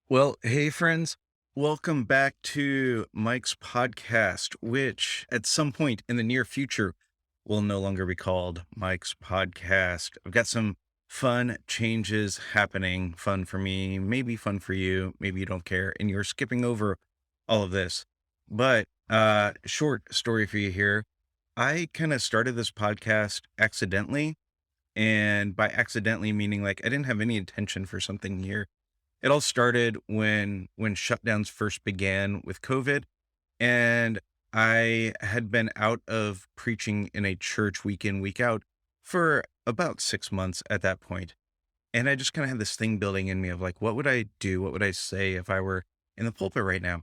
Well, hey, friends. Welcome back to Mike's podcast, which at some point in the near future will no longer be called Mike's podcast. I've got some fun changes happening. Fun for me, maybe fun for you. Maybe you don't care and you're skipping over all of this. But short story for you here. I kind of started this podcast accidentally. And by accidentally, meaning like I didn't have any intention for something here. It all started when shutdowns first began with COVID, and I had been out of preaching in a church week in, week out for about 6 months at that point. And I just kinda had this thing building in me of like, what would I do? What would I say if I were in the pulpit right now?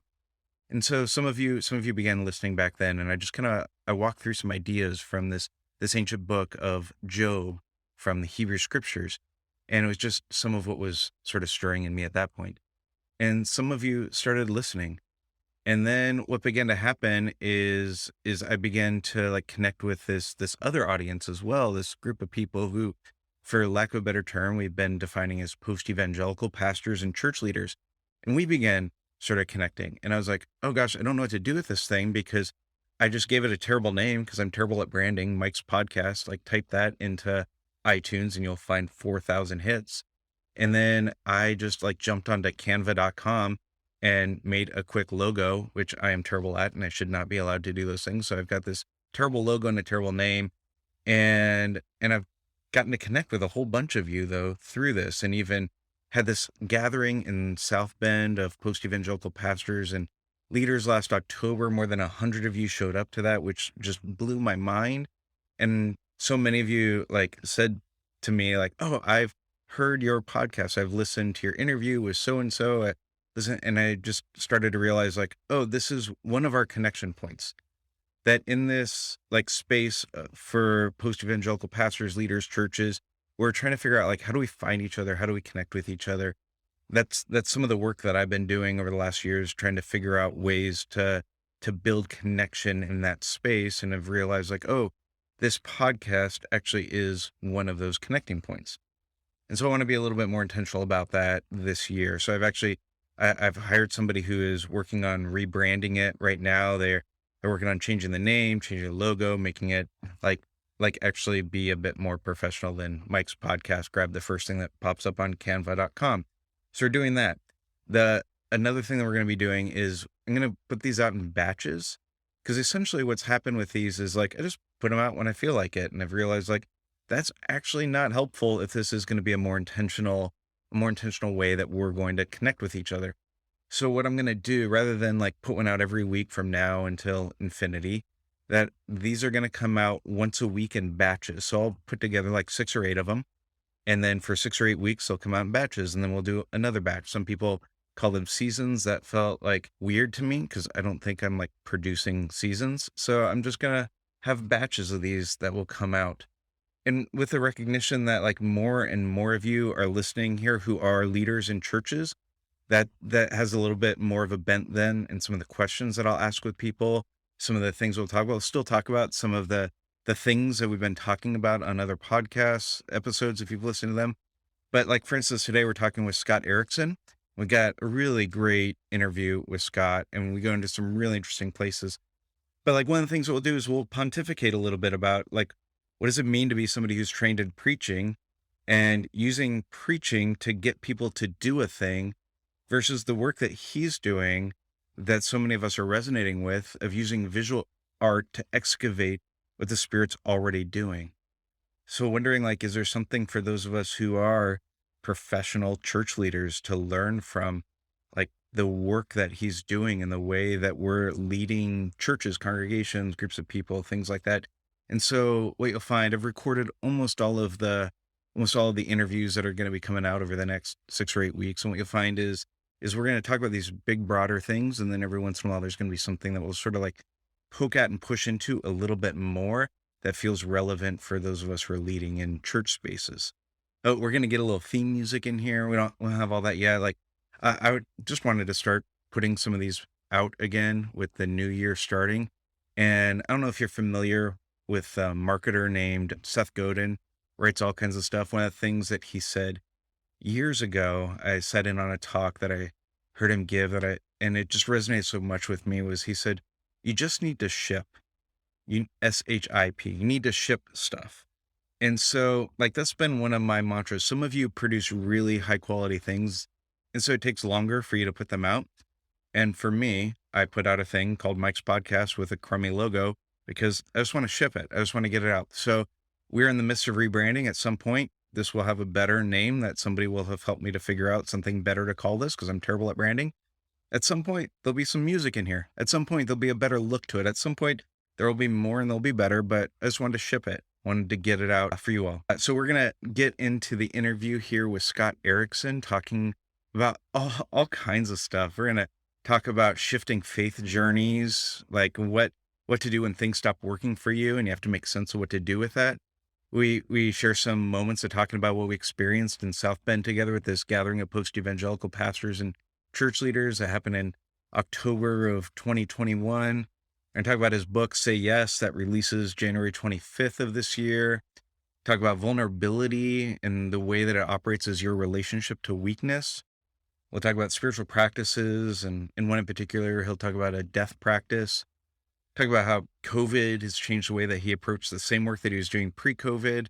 And so some of you began listening back then, and I just kinda I walked through some ideas from this ancient book of Job from the Hebrew Scriptures, and it was just some of what was sort of stirring in me at that point. And some of you started listening. And then what began to happen is I began to like connect with this other audience as well, this group of people who, for lack of a better term, we've been defining as post-evangelical pastors and church leaders. And we began sort of connecting. And I was like, oh gosh, I don't know what to do with this thing because I just gave it a terrible name because I'm terrible at branding. Mike's podcast, like type that into iTunes and you'll find 4,000 hits. And then I just like jumped onto canva.com and made a quick logo, which I am terrible at, and I should not be allowed to do those things. So I've got this terrible logo and a terrible name. And I've gotten to connect with a whole bunch of you though through this, and even had this gathering in South Bend of post-evangelical pastors and leaders last October. More than 100 of you showed up to that, which just blew my mind. And so many of you like said to me like, oh, I've heard your podcast. I've listened to your interview with so and so. Listen, and I just started to realize like, oh, this is one of our connection points. That in this like space for post evangelical pastors, leaders, churches, we're trying to figure out like how do we find each other? How do we connect with each other? That's some of the work that I've been doing over the last years, trying to figure out ways to build connection in that space, and have realized like, oh, this podcast actually is one of those connecting points. And so I want to be a little bit more intentional about that this year. So I've hired somebody who is working on rebranding it right now. They're working on changing the name, changing the logo, making it like actually be a bit more professional than Mike's podcast. Grab the first thing that pops up on canva.com. So we're doing that. The Another thing that we're going to be doing is I'm going to put these out in batches, because essentially what's happened with these is like I just put them out when I feel like it, and I've realized like that's actually not helpful if this is going to be a more intentional way that we're going to connect with each other. So what I'm going to do, rather than like put one out every week from now until infinity, that these are going to come out once a week in batches. So I'll put together like 6 or 8 of them. And then for 6 or 8 weeks, they'll come out in batches, and then we'll do another batch. Some people call them seasons. That felt like weird to me because I don't think I'm like producing seasons. So I'm just going to have batches of these that will come out. And with the recognition that like more and more of you are listening here who are leaders in churches, that has a little bit more of a bent then, and some of the questions that I'll ask with people, some of the things we'll talk about. We'll still talk about some of the things that we've been talking about on other podcasts episodes if you've listened to them. But like for instance, today we're talking with Scott Erickson. We got a really great interview with Scott, and we go into some really interesting places. But like one of the things that we'll do is we'll pontificate a little bit about like what does it mean to be somebody who's trained in preaching and using preaching to get people to do a thing versus the work that he's doing that so many of us are resonating with, of using visual art to excavate what the Spirit's already doing. So wondering like, is there something for those of us who are professional church leaders to learn from like the work that he's doing and the way that we're leading churches, congregations, groups of people, things like that. And so what you'll find, I've recorded almost all of the interviews that are going to be coming out over the next 6 or 8 weeks. And what you'll find is we're going to talk about these big, broader things. And then every once in a while, there's going to be something that will sort of like poke at and push into a little bit more that feels relevant for those of us who are leading in church spaces. Oh, we're going to get a little theme music in here. We don't have all that yet. Like just wanted to start putting some of these out again with the new year starting. And I don't know if you're familiar with a marketer named Seth Godin, writes all kinds of stuff. One of the things that he said years ago, I sat in on a talk that heard him give and it just resonated so much with me was he said, you just need to ship. SHIP. You need to ship stuff. And so, like, that's been one of my mantras. Some of you produce really high quality things, and so it takes longer for you to put them out. And for me, I put out a thing called Mike's Podcast with a crummy logo because I just want to ship it. I just want to get it out. So we're in the midst of rebranding. At some point, this will have a better name that somebody will have helped me to figure out something better to call this because I'm terrible at branding. At some point, there'll be some music in here. At some point, there'll be a better look to it. At some point, there will be more and they'll be better, but I just wanted to ship it. Wanted to get it out for you all. So we're going to get into the interview here with Scott Erickson, talking about all kinds of stuff. We're going to talk about shifting faith journeys, like what to do when things stop working for you and you have to make sense of what to do with that. We share some moments of talking about what we experienced in South Bend together with this gathering of post-evangelical pastors and church leaders that happened in October of 2021. And talk about his book, Say Yes, that releases January 25th of this year. Talk about vulnerability and the way that it operates as your relationship to weakness. We'll talk about spiritual practices, and in one in particular, he'll talk about a death practice. Talk about how COVID has changed the way that he approached the same work that he was doing pre-COVID.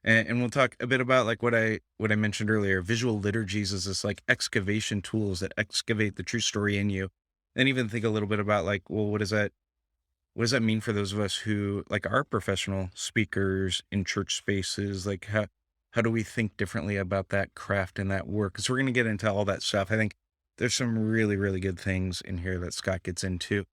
And we'll talk a bit about like what I mentioned earlier, visual liturgies is this like excavation tools that excavate the true story in you. And even think a little bit about like, well, what does that mean for those of us who like are professional speakers in church spaces? Like how do we think differently about that craft and that work? Because we're going to get into all that stuff. I think there's some really, really good things in here that Scott gets into.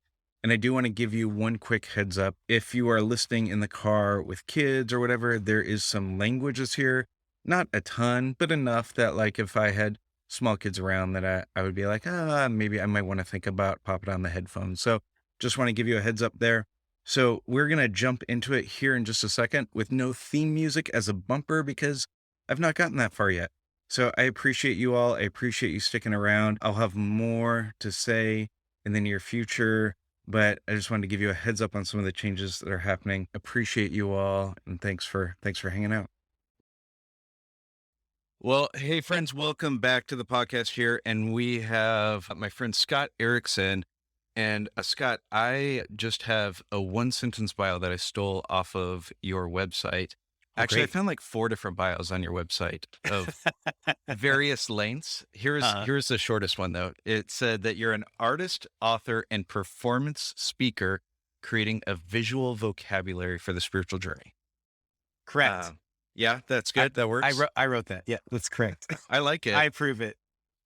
And I do want to give you one quick heads up. If you are listening in the car with kids or whatever, there is some languages here. Not a ton, but enough that like if I had small kids around that I would be like, maybe I might want to think about popping on the headphones. So just want to give you a heads up there. So we're going to jump into it here in just a second with no theme music as a bumper because I've not gotten that far yet. So I appreciate you all. I appreciate you sticking around. I'll have more to say in the near future, but I just wanted to give you a heads up on some of the changes that are happening. Appreciate you all. And thanks for hanging out. Well, hey friends, welcome back to the podcast here. And we have my friend Scott Erickson. And Scott, I just have a one sentence bio that I stole off of your website. Actually, Great. I found like 4 different bios on your website of various lengths. Here's the shortest one though. It said that you're an artist, author, and performance speaker creating a visual vocabulary for the spiritual journey. Correct. Yeah, that's good. That works. I wrote that. Yeah, that's correct. I like it. I approve it.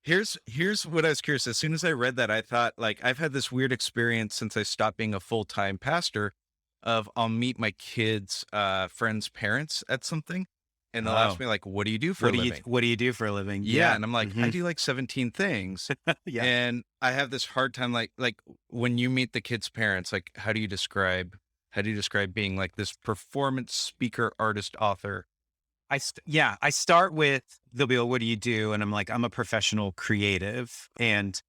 Here's what I was curious. As soon as I read that, I thought like I've had this weird experience since I stopped being a full-time pastor of I'll meet my kids' friends' parents at something. And they'll ask me like, what do you do for a living? What do you do for a living? Yeah. And I'm like, I do like 17 things. Yeah. And I have this hard time, like when you meet the kids' parents, like, how do you describe being like this performance speaker, artist, author? I start with, they'll be like, what do you do? And I'm like, I'm a professional creative. And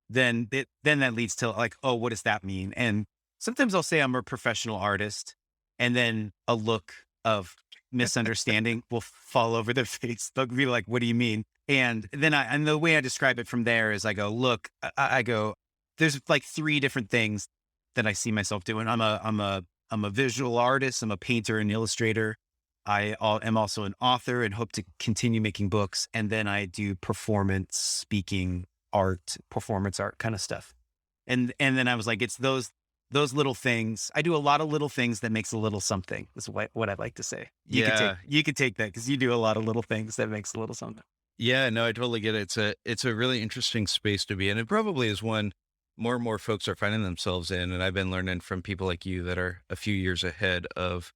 then that leads to like, oh, what does that mean? And sometimes I'll say I'm a professional artist, and then a look of misunderstanding will fall over their face. They'll be like, what do you mean? And then and the way I describe it from there is I go, look, I go, there's like 3 different things that I see myself doing. I'm a visual artist. I'm a painter and illustrator. I am also an author and hope to continue making books. And then I do performance speaking art, performance art kind of stuff. And then I was like, it's those little things. I do a lot of little things that makes a little something. That's what I'd like to say. You could take that because you do a lot of little things that makes a little something. Yeah, no, I totally get it. It's a really interesting space to be in. It probably is one more and more folks are finding themselves in. And I've been learning from people like you that are a few years ahead of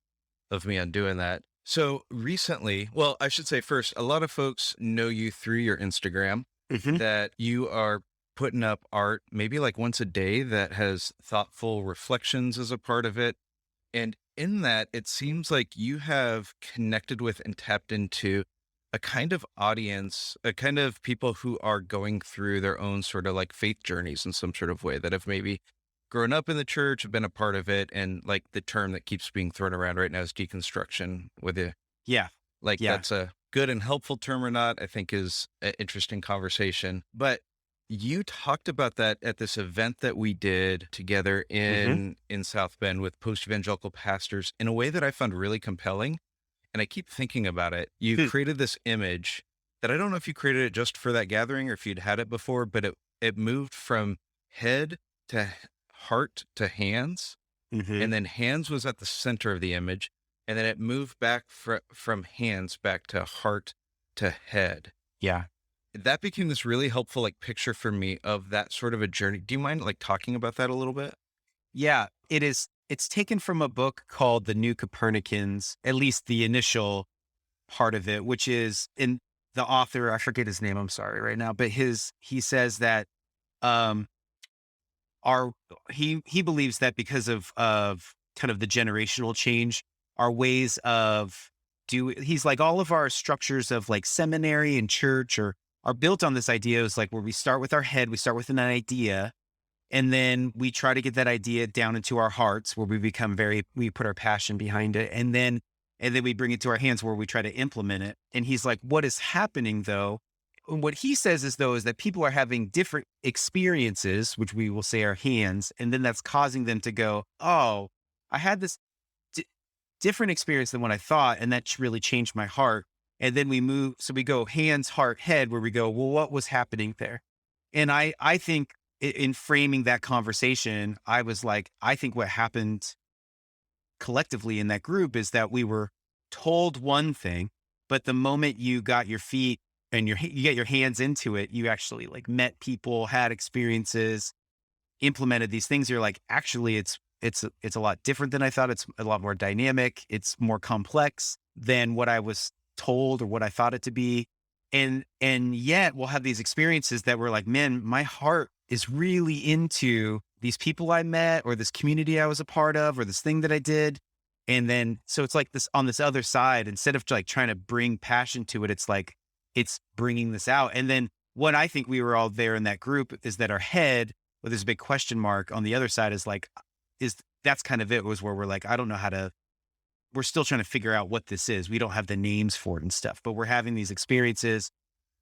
me on doing that. So recently, well, I should say first, a lot of folks know you through your Instagram, that you are putting up art maybe like once a day that has thoughtful reflections as a part of it. And in that, it seems like you have connected with and tapped into a kind of audience, a kind of people who are going through their own sort of like faith journeys in some sort of way, that have maybe grown up in the church, have been a part of it. And like the term that keeps being thrown around right now is deconstruction with it. Yeah. That's a good and helpful term or not, I think is an interesting conversation. But you talked about that at this event that we did together Hmm. in South Bend with post-evangelical pastors in a way that I found really compelling. And I keep thinking about it. You created this image that I don't know if you created it just for that gathering or if you'd had it before, but it moved from head to heart to hands, Hmm. and then hands was at the center of the image, and then it moved back from hands back to heart to head. Yeah. That became this really helpful like picture for me of that sort of a journey. Do you mind like talking about that a little bit? Yeah. It is. It's taken from a book called The New Copernicans, at least the initial part of it, which is in the author, I forget his name, I'm sorry right now, but he says that um our he believes that because of kind of the generational change, our ways of he's like all of our structures of like seminary and church are built on this idea is like where we start with our head, we start with an idea, and then we try to get that idea down into our hearts where we put our passion behind it. And then we bring it to our hands where we try to implement it. And he's like, what is happening though? And what he says is though, is that people are having different experiences, which we will say are hands. And then that's causing them to go, oh, I had this di- different experience than what I thought. And that really changed my heart. And then we move. So we go hands, heart, head, where we go, well, what was happening there? And I think in framing that conversation, I was like, I think what happened collectively in that group is that we were told one thing, but the moment you got your feet and you get your hands into it, you actually like met people, had experiences, implemented these things. You're like, actually, it's a lot different than I thought. It's a lot more dynamic. It's more complex than what I was told or what I thought it to be. And yet we'll have these experiences that we're like, man, my heart is really into these people I met or this community I was a part of or this thing that I did. And then so it's like this on this other side, instead of like trying to bring passion to it, it's like it's bringing this out. And then what I think we were all there in that group is that our head, well, there's a big question mark on the other side is like, is that's kind of it was where we're like, I don't know how to, we're still trying to figure out what this is. We don't have the names for it and stuff, but we're having these experiences.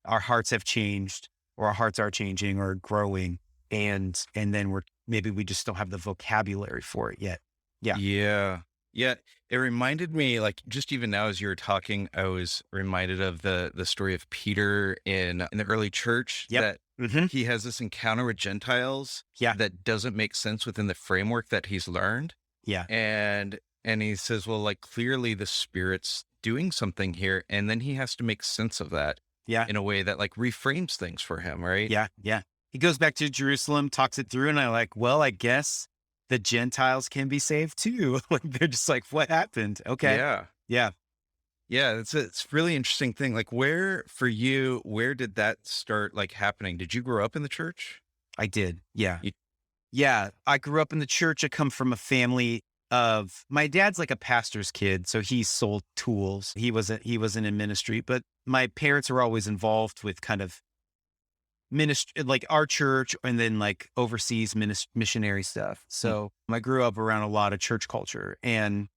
Our hearts have changed or our hearts are changing or growing. And then maybe we just don't have the vocabulary for it yet. Yeah. Yeah. Yeah. It reminded me, like, just even now as you were talking, I was reminded of the story of Peter in the early church, Yep. that Hmm. he has this encounter with Gentiles Yeah. that doesn't make sense within the framework that he's learned. Yeah. And he says, well, like clearly the Spirit's doing something here. And then he has to make sense of that Yeah. in a way that like reframes things for him, right? Yeah. Yeah. He goes back to Jerusalem, talks it through, and I'm like, well, I guess the Gentiles can be saved too. Like they're just like, what happened? Okay. Yeah. Yeah, Yeah, it's a really interesting thing. Like where for you, where did that start like happening? Did you grow up in the church? I did. Yeah. You, Yeah. I grew up in the church. I come from a family of my dad's like a pastor's kid. So he sold tools. He wasn't in ministry, but my parents were always involved with kind of ministry, like our church and then like overseas missionary stuff. mm, So I grew up around a lot of church culture and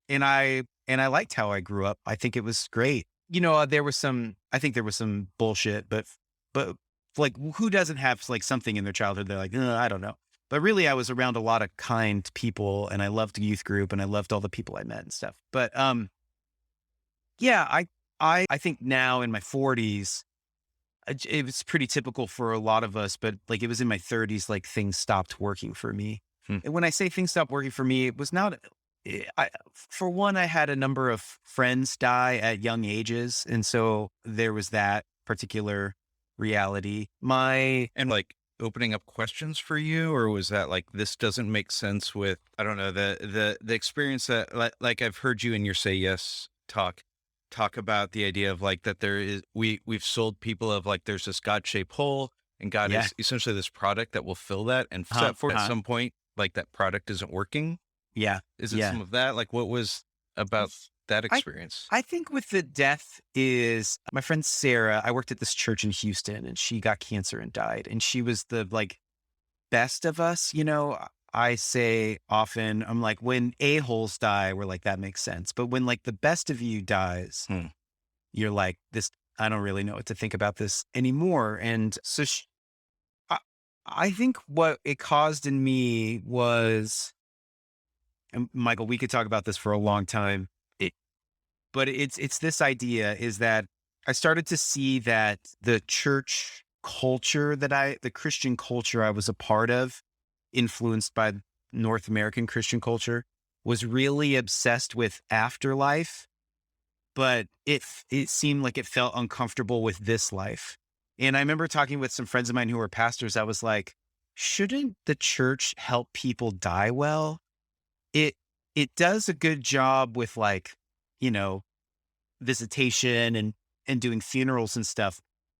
I liked how I grew up. I think it was great. I think there was some bullshit, but like who doesn't have like something in their childhood? They're like, I don't know. But really, I was around a lot of kind people, and I loved youth group, and I loved all the people I met and stuff. But yeah, I think now in my 40s, it was pretty typical for a lot of us. But like it was in my 30s, like things stopped working for me. mm, And when I say things stopped working for me, it was not. For one, I had a number of friends die at young ages, and so there was that particular reality. My and like opening up questions for you, or was that like this doesn't make sense with I don't know the experience that like I've heard you in your Say Yes talk about the idea of like that there is we've sold people of like there's this God shaped hole and God Yeah, is essentially this product that will fill that and uh-huh, set for at uh-huh, some point like that product isn't working. yeah, Is it yeah. some of that? Like, what was about that I experience? I think with the death is my friend Sarah. I worked at this church in Houston, and she got cancer and died, and she was the like best of us. I say often, I'm like, when a-holes die, we're like, that makes sense. But when like the best of you dies, Hmm. you're like, this, I don't really know what to think about this anymore. And so I think what it caused in me was, and Michael, we could talk about this for a long time. It, but it's this idea is that I started to see that the church culture the Christian culture I was a part of, influenced by North American Christian culture, was really obsessed with afterlife, but it seemed like it felt uncomfortable with this life. And I remember talking with some friends of mine who were pastors. I was like, shouldn't the church help people die well? It it does a good job with, like, you know, visitation and doing funerals and stuff.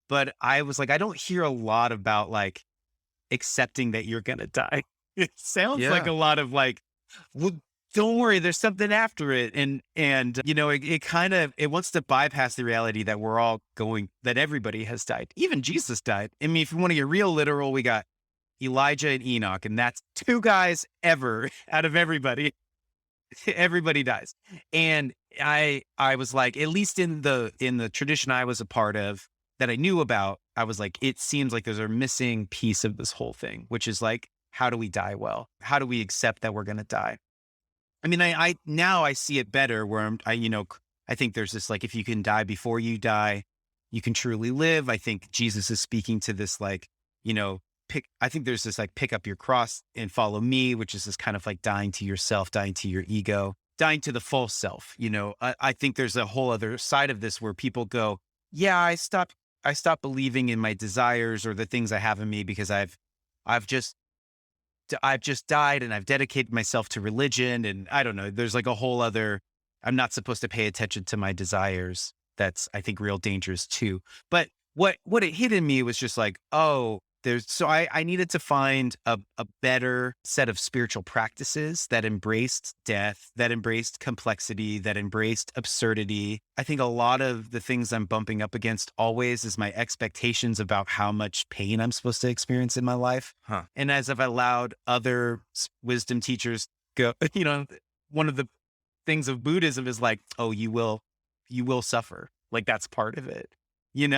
But I was like, I don't hear a lot about, like, accepting that you're gonna die. It sounds like Yeah. a lot of like, well, don't worry, there's something after it. It kind of it wants to bypass the reality that we're all going that everybody has died. Even Jesus died. I mean, if you want to get real literal, we got Elijah and Enoch, and that's two guys ever out of everybody. Everybody dies. And I was like, at least in the tradition I was a part of that I knew about, I was like, it seems like there's a missing piece of this whole thing, which is like, how do we die well? How do we accept that we're going to die? I mean, I now I see it better where I think there's this, like, if you can die before you die, you can truly live. I think Jesus is speaking to this, like, you know, I think there's this, like, pick up your cross and follow me, which is this kind of like dying to yourself, dying to your ego, dying to the false self. I think there's a whole other side of this where people go, yeah, I stopped believing in my desires or the things I have in me because I've just I've just died and I've dedicated myself to religion. And I don't know, there's like a whole other, I'm not supposed to pay attention to my desires. That's, I think, real dangerous too. But what it hit in me was just like, oh, I needed to find a better set of spiritual practices that embraced death, that embraced complexity, that embraced absurdity. I think a lot of the things I'm bumping up against always is my expectations about how much pain I'm supposed to experience in my life. Huh. And as I've allowed other wisdom teachers go, one of the things of Buddhism is like, oh, you will suffer. Like, that's part of it, and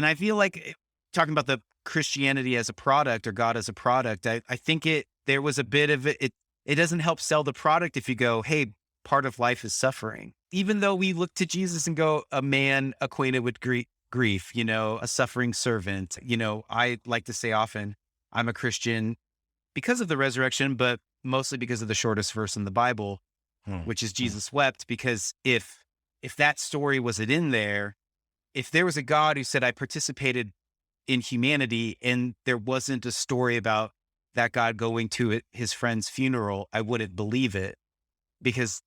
I feel like talking about the Christianity as a product or God as a product, I think there was a bit of it doesn't help sell the product if you go, hey, part of life is suffering. Even though we look to Jesus and go, a man acquainted with grief, a suffering servant. I like to say often, I'm a Christian because of the resurrection, but mostly because of the shortest verse in the Bible, Hmm. which is Jesus wept. Because if that story wasn't in there, if there was a God who said, I participated in humanity and there wasn't a story about that God going to his friend's funeral, I wouldn't believe it because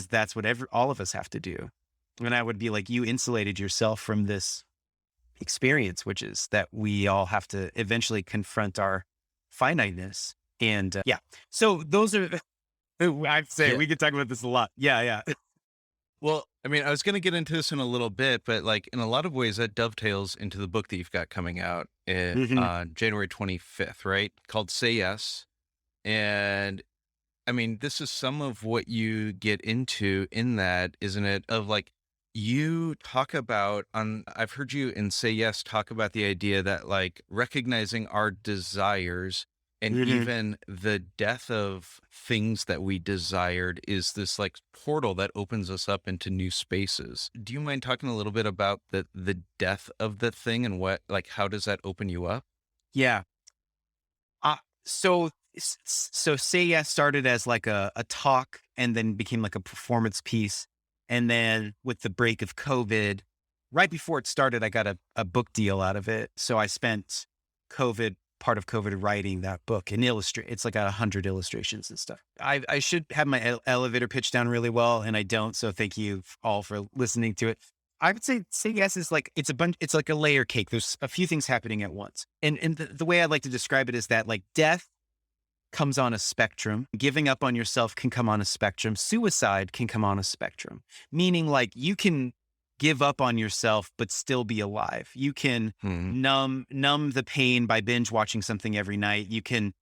that's what all of us have to do. And I would be like, you insulated yourself from this experience, which is that we all have to eventually confront our finiteness. And yeah, so those are, I'd say Yeah. we could talk about this a lot. Yeah. Yeah. Well, I mean, I was going to get into this in a little bit, but like in a lot of ways, that dovetails into the book that you've got coming out Hmm. on January 25th, right? Called Say Yes. And I mean, this is some of what you get into in that, isn't it? Of like, you talk about I've heard you in Say Yes talk about the idea that like recognizing our desires and Hmm. even the death of things that we desired is this like portal that opens us up into new spaces. Do you mind talking a little bit about the death of the thing and what, like, how does that open you up? Yeah. Uh, so Say Yes started as like a talk and then became like a performance piece. And then with the break of COVID, right before it started, I got a book deal out of it. So I spent part of COVID writing that book and illustrate. It's like 100 illustrations and stuff. I should have my elevator pitch down really well, and I don't. So thank you all for listening to it. I would say yes is like it's like a layer cake. There's a few things happening at once. And the way I like to describe it is that, like, death comes on a spectrum. Giving up on yourself can come on a spectrum. Suicide can come on a spectrum. Meaning, like, you can give up on yourself but still be alive. You can Hmm. numb the pain by binge watching something every night. You can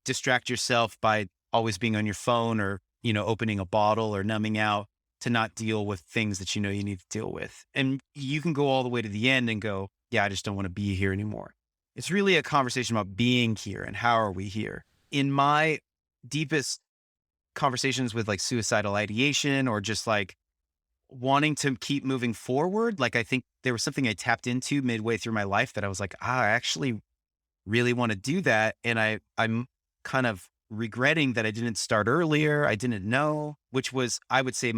distract yourself by always being on your phone or, opening a bottle or numbing out to not deal with things that you need to deal with. And you can go all the way to the end and go, yeah, I just don't want to be here anymore. it's really a conversation about being here and how are we here. In my deepest conversations with like suicidal ideation or just like wanting to keep moving forward, like I think there was something I tapped into midway through my life that I was like, I actually really want to do that. And I'm kind of regretting that I didn't start earlier. I didn't know, which was, I would say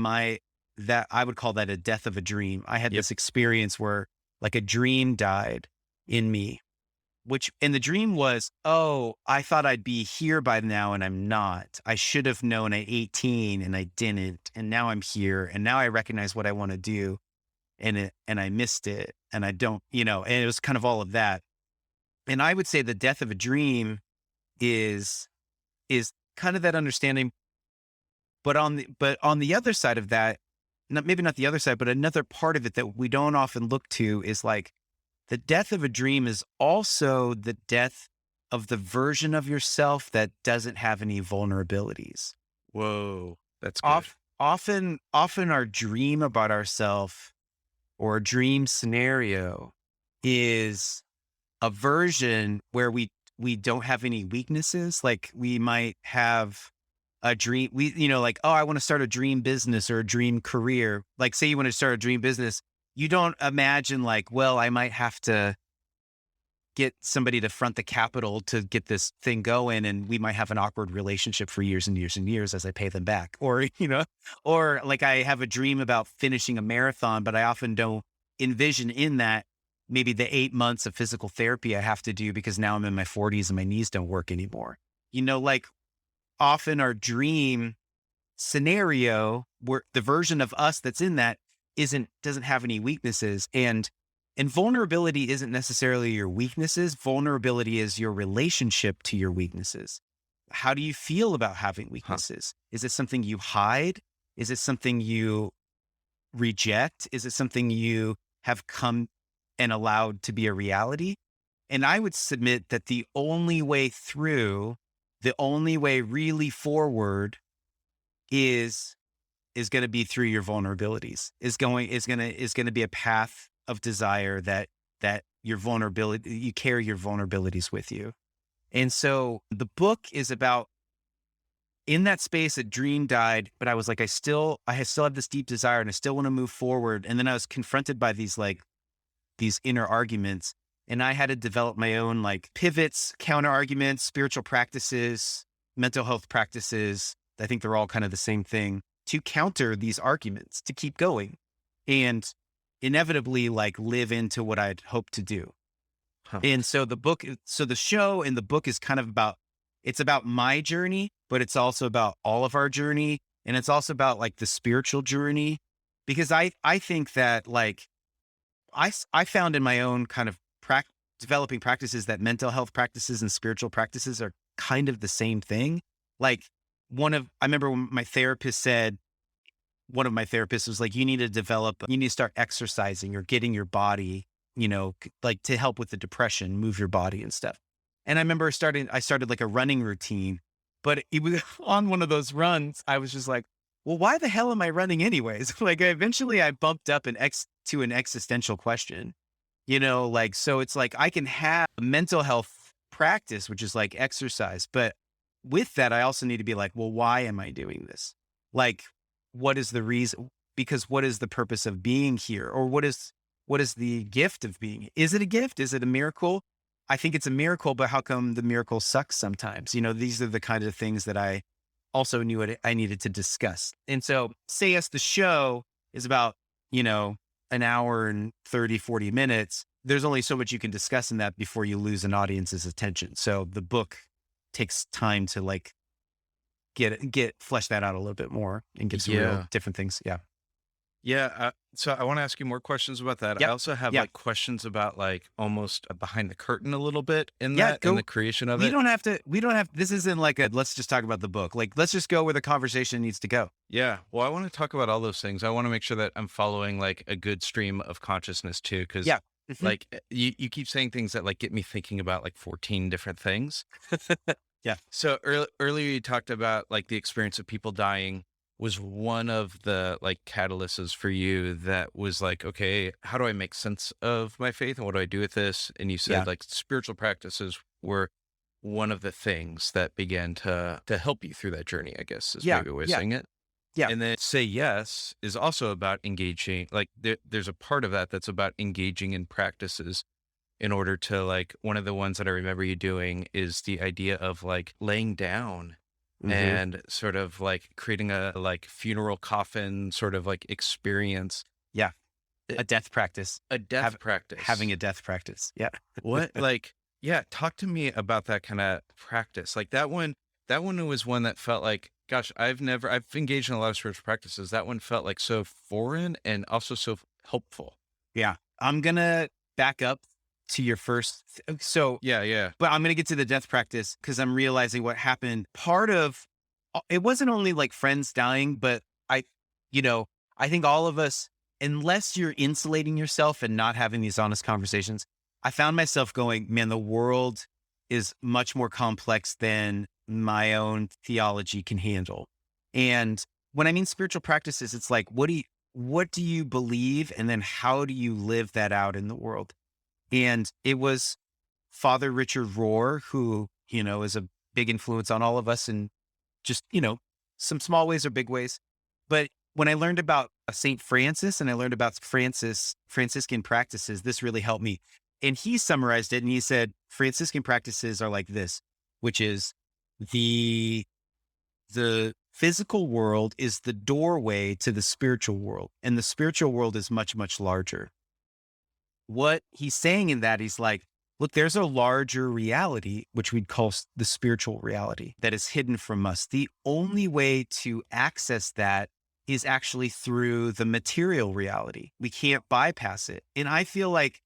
that I would call that a death of a dream. I had Yep. this experience where like a dream died in me, and the dream was, oh, I thought I'd be here by now and I'm not. I should have known at 18 and I didn't. And now I'm here and now I recognize what I want to do and I missed it and I don't, and it was kind of all of that. And I would say the death of a dream is kind of that understanding. But on the other side of that, maybe not the other side, but another part of it that we don't often look to is like the death of a dream is also the death of the version of yourself that doesn't have any vulnerabilities. Whoa, that's good. Often our dream about ourselves or a dream scenario is a version where we don't have any weaknesses. Like we might have a dream, like, oh, I want to start a dream business or a dream career. Like say you want to start a dream business. You don't imagine like, well, I might have to get somebody to front the capital to get this thing going. And we might have an awkward relationship for years and years and years as I pay them back. Or, or like I have a dream about finishing a marathon, but I often don't envision in that maybe the 8 months of physical therapy I have to do because now I'm in my 40s and my knees don't work anymore. Like often our dream scenario where the version of us that's in that doesn't have any weaknesses, and vulnerability isn't necessarily your weaknesses. Vulnerability is your relationship to your weaknesses. How do you feel about having weaknesses? Is it something you hide? Is it something you reject? Is it something you have come and allowed to be a reality? And I would submit that the only way really forward is going to be through your vulnerabilities, is going to be a path of desire that your vulnerability, you carry your vulnerabilities with you. And so the book is about, in that space, a dream died, but I was like, I still have this deep desire and I still want to move forward. And then I was confronted by these inner arguments, and I had to develop my own like pivots, counter arguments, spiritual practices, mental health practices. I think they're all kind of the same thing, to counter these arguments, to keep going and inevitably like live into what I'd hoped to do. And so the show and the book is kind of it's about my journey, but it's also about all of our journey. And it's also about like the spiritual journey, because I think that like I found in my own kind of developing practices that mental health practices and spiritual practices are kind of the same thing. Like I remember when one of my therapists was like, you need to start exercising or getting your body, like to help with the depression, move your body and stuff. And I remember I started like a running routine, but it was on one of those runs, I was just like, well, why the hell am I running anyways? Like eventually I bumped up to an existential question, like, so it's like I can have a mental health practice, which is like exercise. But with that, I also need to be like, well, why am I doing this? Like, what is the reason? Because what is the purpose of being here? Or what is the gift of being? Is it a gift? Is it a miracle? I think it's a miracle, but how come the miracle sucks sometimes? These are the kind of things that I also knew I needed to discuss. And so say as the show is about, an hour and 30, 40 minutes, there's only so much you can discuss in that before you lose an audience's attention. So the book takes time to like flesh that out a little bit more and give some real different things. Yeah. Yeah. So I want to ask you more questions about that. I Yep. also have Yeah. like questions about like almost behind the curtain a little bit in Yeah, in the creation of we it. don't have to, this isn't like let's just talk about the book. Like, let's just go where the conversation needs to go. Yeah. Well, I want to talk about all those things. I want to make sure that I'm following like a good stream of consciousness too. Cause Yeah. Mhm. like you keep saying things that like get me thinking about like 14 different things. Yeah. So earlier you talked about like the experience of people dying was one of the like catalysts for you that was like, okay, how do I make sense of my faith and what do I do with this? And you Yeah. said like spiritual practices were one of the things that began to help you through that journey, I guess is Yeah. maybe a way of Yeah. saying it. Yeah. And then say yes is also about engaging. Like there's a part of that that's about engaging in practices in order to like one of the ones that I remember you doing is the idea of like laying down Hmm. and sort of like creating a like funeral coffin sort of like experience. Yeah. Eh, A death practice. a death Having practice. a death practice. Yeah. What like yeah, talk to me about that kind of practice. Like that one was one that felt like, gosh, I've engaged in a lot of spiritual practices. That one felt like so foreign and also so helpful. Yeah. I'm going to back up to your first. So, Yeah, yeah. but I'm going to get to the death practice because I'm realizing what happened. Part of it wasn't only like friends dying, but I, you know, I think all of us, unless you're insulating yourself and not having these honest conversations, I found myself going, man, the world is much more complex than my own theology can handle. And when I mean spiritual practices, it's like, what do you believe? And then how do you live that out in the world? And it was Father Richard Rohr, who, is a big influence on all of us and just, some small ways or big ways. But when I learned about St. Francis and I learned about Franciscan practices, this really helped me. And he summarized it and he said, Franciscan practices are like this, which is the the physical world is the doorway to the spiritual world. And the spiritual world is much, much larger. What he's saying in that, he's like, look, there's a larger reality, which we'd call the spiritual reality that is hidden from us. The only way to access that is actually through the material reality. We can't bypass it. And I feel like,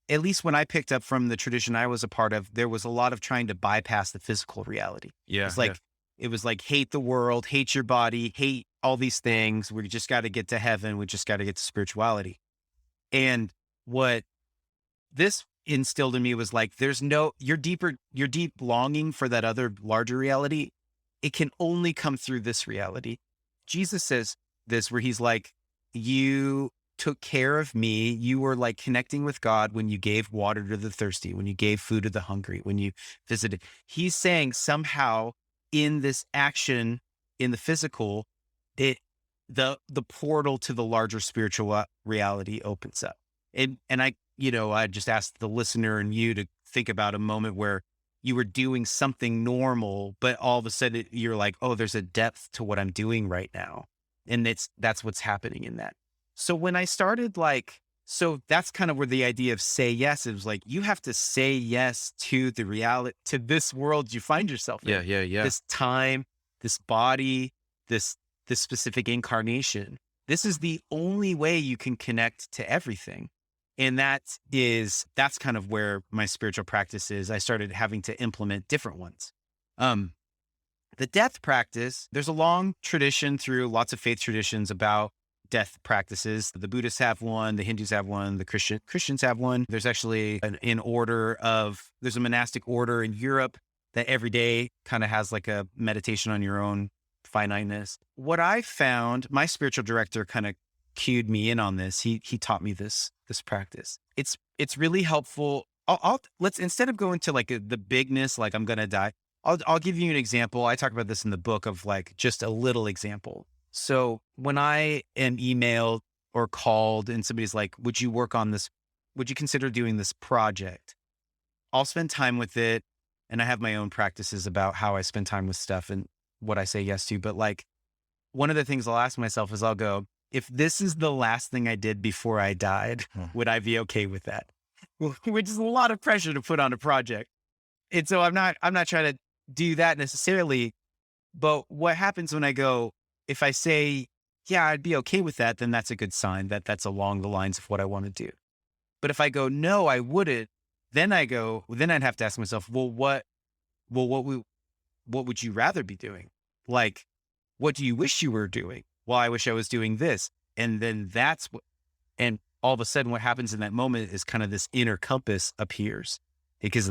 at least when I picked up from the tradition I was a part of, there was a lot of trying to bypass the physical reality. Yeah, It's yeah. like, it was like, hate the world, hate your body, hate all these things. We just got to get to heaven. We just got to get to spirituality. And what this instilled in me was like, your deep longing for that other larger reality. It can only come through this reality. Jesus says this, where he's like, you took care of me. You were like connecting with God when you gave water to the thirsty, when you gave food to the hungry, when you visited. He's saying somehow in this action in the physical, the portal to the larger spiritual reality opens up. And I just asked the listener and you to think about a moment where you were doing something normal, but all of a sudden you're like, oh, there's a depth to what I'm doing right now. And that's what's happening in that. So when I started so that's kind of where the idea of say yes, it was like, you have to say yes to the reality, to this world you find yourself Yeah, in, yeah, yeah. this time, this body, this specific incarnation. This is the only way you can connect to everything. And that's kind of where my spiritual practice is. I started having to implement different ones. Um, the death practice, there's a long tradition through lots of faith traditions about death practices. The Buddhists have one, the Hindus have one, the Christians have one. There's actually there's a monastic order in Europe that every day kind of has like a meditation on your own finiteness. What I found, my spiritual director kind of cued me in on this. He taught me this practice. It's really helpful. Let's, instead of going to like the bigness, like I'm gonna die, I'll give you an example. I talk about this in the book of like just a little example. So when I am emailed or called and somebody's like, would you work on this? Would you consider doing this project? I'll spend time with it. And I have my own practices about how I spend time with stuff and what I say yes to. But like, one of the things I'll ask myself is I'll go, if this is the last thing I did before I died, would I be okay with that? Which is a lot of pressure to put on a project. And so I'm not trying to do that necessarily. But what happens when I go, if I say, yeah, I'd be okay with that, then that's a good sign that that's along the lines of what I want to do. But if I go, no, I wouldn't, then I'd have to ask myself, what would you rather be doing? Like, what do you wish you were doing? Well, I wish I was doing this. And then and all of a sudden what happens in that moment is kind of this inner compass appears because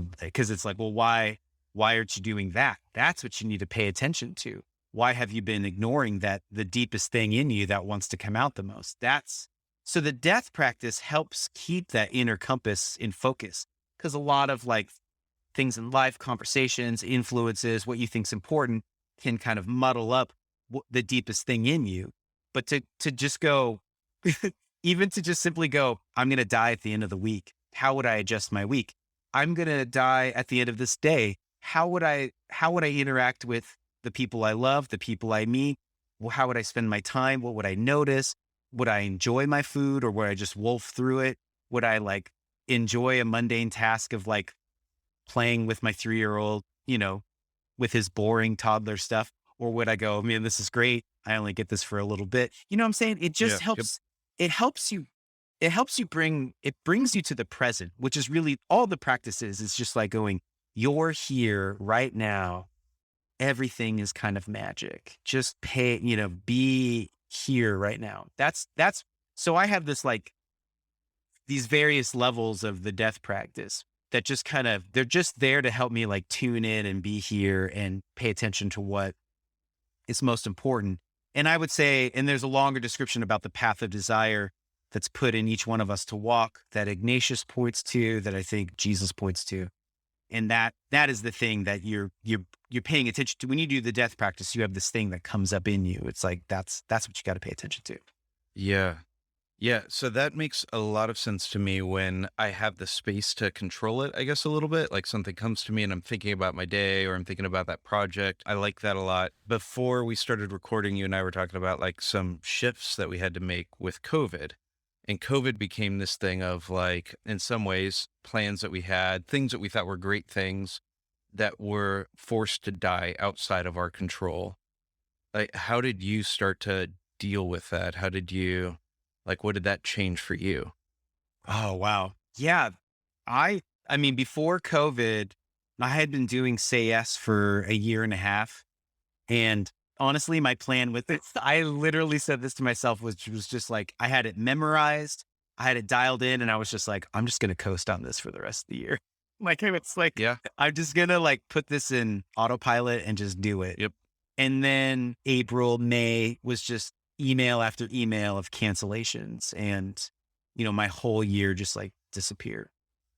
it's like, well, why aren't you doing that? That's what you need to pay attention to. why have you been ignoring that the deepest thing in you that wants to come out the most? So the death practice helps keep that inner compass in focus, because a lot of like things in life, conversations, influences, what you think's important can kind of muddle up the deepest thing in you. But to just go, even to just simply go, I'm going to die at the end of the week. How would I adjust my week? I'm going to die at the end of this day. How would I interact with the people I love, the people I meet? Well, how would I spend my time? What would I notice? Would I enjoy my food, or would I just wolf through it? Would I like enjoy a mundane task of like playing with my 3-year-old, with his boring toddler stuff? Or would I go, man, this is great. I only get this for a little bit. You know what I'm saying? It just Yeah. Yep. helps. It brings you to the present, which is really all the practices. It's just like going, you're here right now. Everything is kind of magic. Just be here right now. So I have this like these various levels of the death practice that just they're just there to help me like tune in and be here and pay attention to what is most important. And I would say, and there's a longer description about the path of desire that's put in each one of us to walk, that Ignatius points to, that I think Jesus points to. And that is the thing that you're paying attention to. When you do the death practice, you have this thing that comes up in you. It's like, that's what you got to pay attention to. Yeah. Yeah. So that makes a lot of sense to me when I have the space to control it, I guess, a little bit. Like something comes to me and I'm thinking about my day or I'm thinking about that project. I like that a lot. Before we started recording, you and I were talking about like some shifts that we had to make with COVID. And COVID became this thing of like, in some ways, plans that we had, things that we thought were great things that were forced to die outside of our control. Like, how did you start to deal with that? What did that change for you? Oh, wow. Yeah. I mean, before COVID, I had been doing Say Yes for a year and a half. And honestly, my plan with it, I literally said this to myself, was just like, I had it memorized, I had it dialed in, and I was just like, I'm just going to coast on this for the rest of the year. Like, it's like, Yeah. I'm just going to like put this in autopilot and just do it. Yep. And then April, May was just email after email of cancellations, and, my whole year just like disappeared.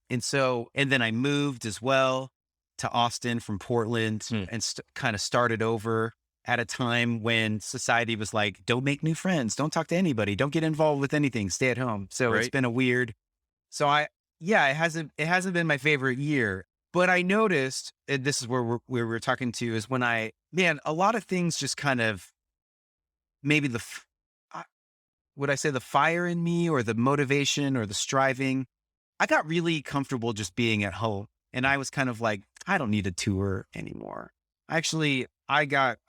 And then I moved as well to Austin from Portland, and kind of started over at a time when society was like, don't make new friends, don't talk to anybody, don't get involved with anything, stay at home. So It's Right. been it hasn't been my favorite year, but I noticed, and this is where we're talking to, is when a lot of things just kind of, maybe would I say the fire in me, or the motivation, or the striving, I got really comfortable just being at home. And I was kind of like, I don't need a tour anymore. Actually, I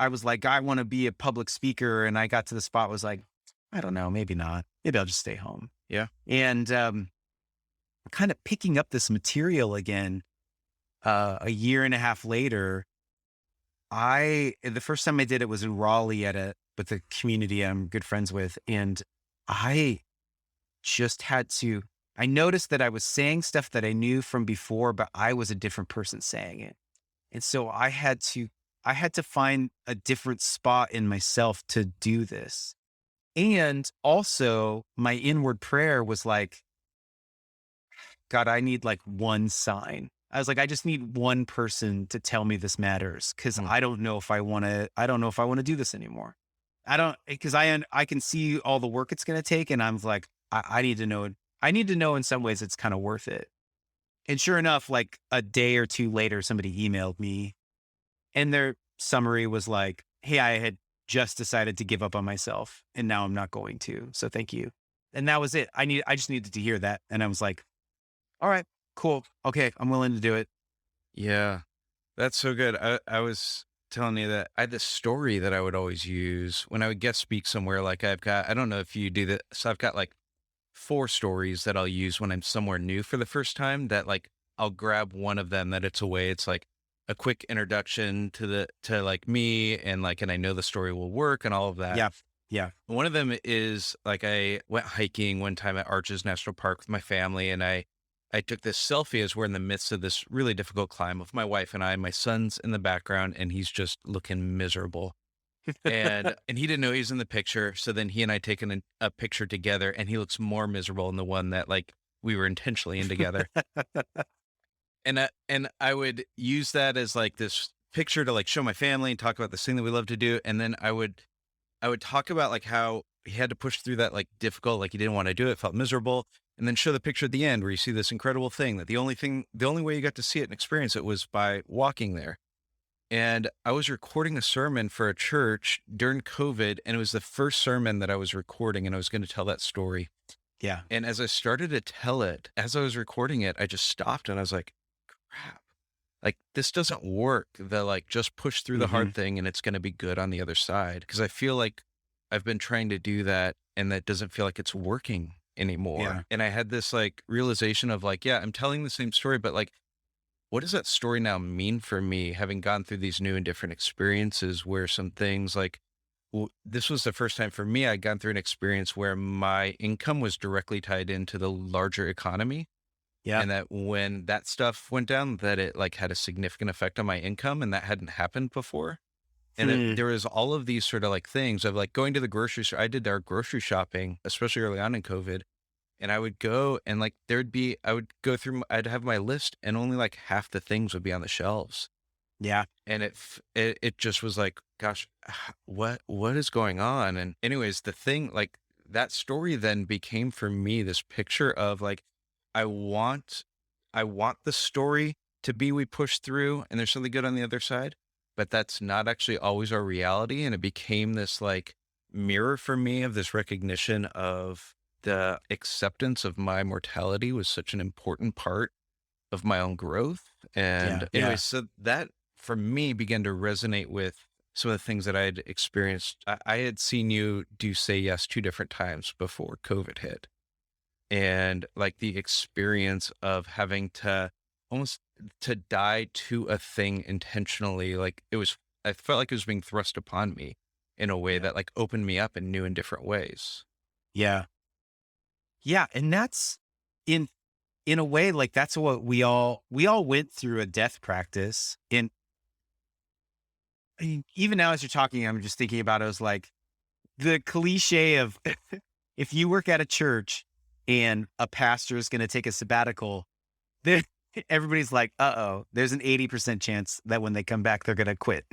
was like, I want to be a public speaker. And I got to the spot, was like, I don't know, maybe not. Maybe I'll just stay home. Yeah. And kind of picking up this material again, a year and a half later, the first time I did it was in Raleigh with a community I'm good friends with. And I just I noticed that I was saying stuff that I knew from before, but I was a different person saying it. And so I had to find a different spot in myself to do this. And also my inward prayer was like, God, I need like one sign. I was like, I just need one person to tell me this matters. Cause I don't know if I want to do this anymore. Cause I can see all the work it's going to take. And I'm like, I need to know. I need to know in some ways it's kind of worth it. And sure enough, like a day or two later, somebody emailed me, and their summary was like, hey, I had just decided to give up on myself, and now I'm not going to. So thank you. And that was it. I just needed to hear that. And I was like, all right, cool. Okay. I'm willing to do it. Yeah. That's so good. I was telling you that I had this story that I would always use when I would guest speak somewhere. Like I don't know if you do that. So I've got like 4 stories that I'll use when I'm somewhere new for the first time, that like I'll grab one of them, that it's a way, it's like a quick introduction to like me, and I know the story will work and all of that. Yeah. Yeah. One of them is like, I went hiking one time at Arches National Park with my family, and I took this selfie as we're in the midst of this really difficult climb with my wife and I. My son's in the background and he's just looking miserable. and he didn't know he was in the picture. So then he and I taken a picture together, and he looks more miserable in the one that like we were intentionally in together. And I would use that as like this picture to like show my family and talk about this thing that we love to do. And then I would talk about like how he had to push through that like difficult, like he didn't want to do it, felt miserable, and then show the picture at the end where you see this incredible thing that the only way you got to see it and experience it was by walking there. And I was recording a sermon for a church during COVID, and it was the first sermon that I was recording, and I was going to tell that story. Yeah. And as I started to tell it, as I was recording it, I just stopped and I was like, crap, like this doesn't work. The like just push through the Mhm. hard thing and it's going to be good on the other side. Cause I feel like I've been trying to do that and that doesn't feel like it's working Yeah. anymore. And I had this like realization of like, yeah, I'm telling the same story, but like, what does that story now mean for me having gone through these new and different experiences where some things like, well, this was the first time for me I'd gone through an experience where my income was directly tied into the larger economy, Yeah. and that when that stuff went down, that it like had a significant effect on my income, and that hadn't happened before. And Hmm. there was all of these sort of like things of like going to the grocery store. I did our grocery shopping, especially early on in COVID. And I would go and like I would go through, I'd have my list and only like half the things would be on the shelves. Yeah. And it just was like, gosh, what is going on? And anyways, the thing like that story then became for me this picture of like, I want, I want the story to be we push through and there's something good on the other side, but that's not actually always our reality. And it became this like mirror for me of this recognition of the acceptance of my mortality was such an important part of my own growth. Yeah. And Yeah. anyways, so that for me began to resonate with some of the things that I had experienced. I had seen you do Say Yes 2 different times before COVID hit. And like the experience of having to almost to die to a thing intentionally, like I felt like it was being thrust upon me in a way Yeah. that like opened me up in new and different ways. Yeah. Yeah. And that's in in a way, like that's what we all went through a death practice. And I mean, even now as you're talking, I'm just thinking about it was like the cliche of if you work at a church and a pastor is going to take a sabbatical, then everybody's like, uh-oh, there's an 80% chance that when they come back, they're going to quit.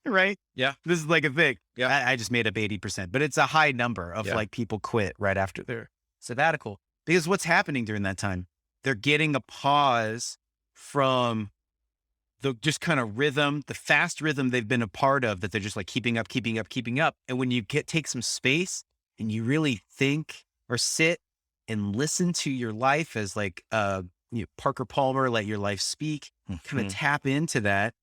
Right? Yeah. This is like a thing. Yeah. I just made up 80%, but it's a high number of Yeah. like people quit right after their sabbatical because what's happening during that time? They're getting a pause from the just kind of rhythm, the fast rhythm they've been a part of that they're just like keeping up, keeping up, keeping up. And when you take some space and you really think or sit and listen to your life as like Parker Palmer, let your life speak, kind of Mhm. tap into that,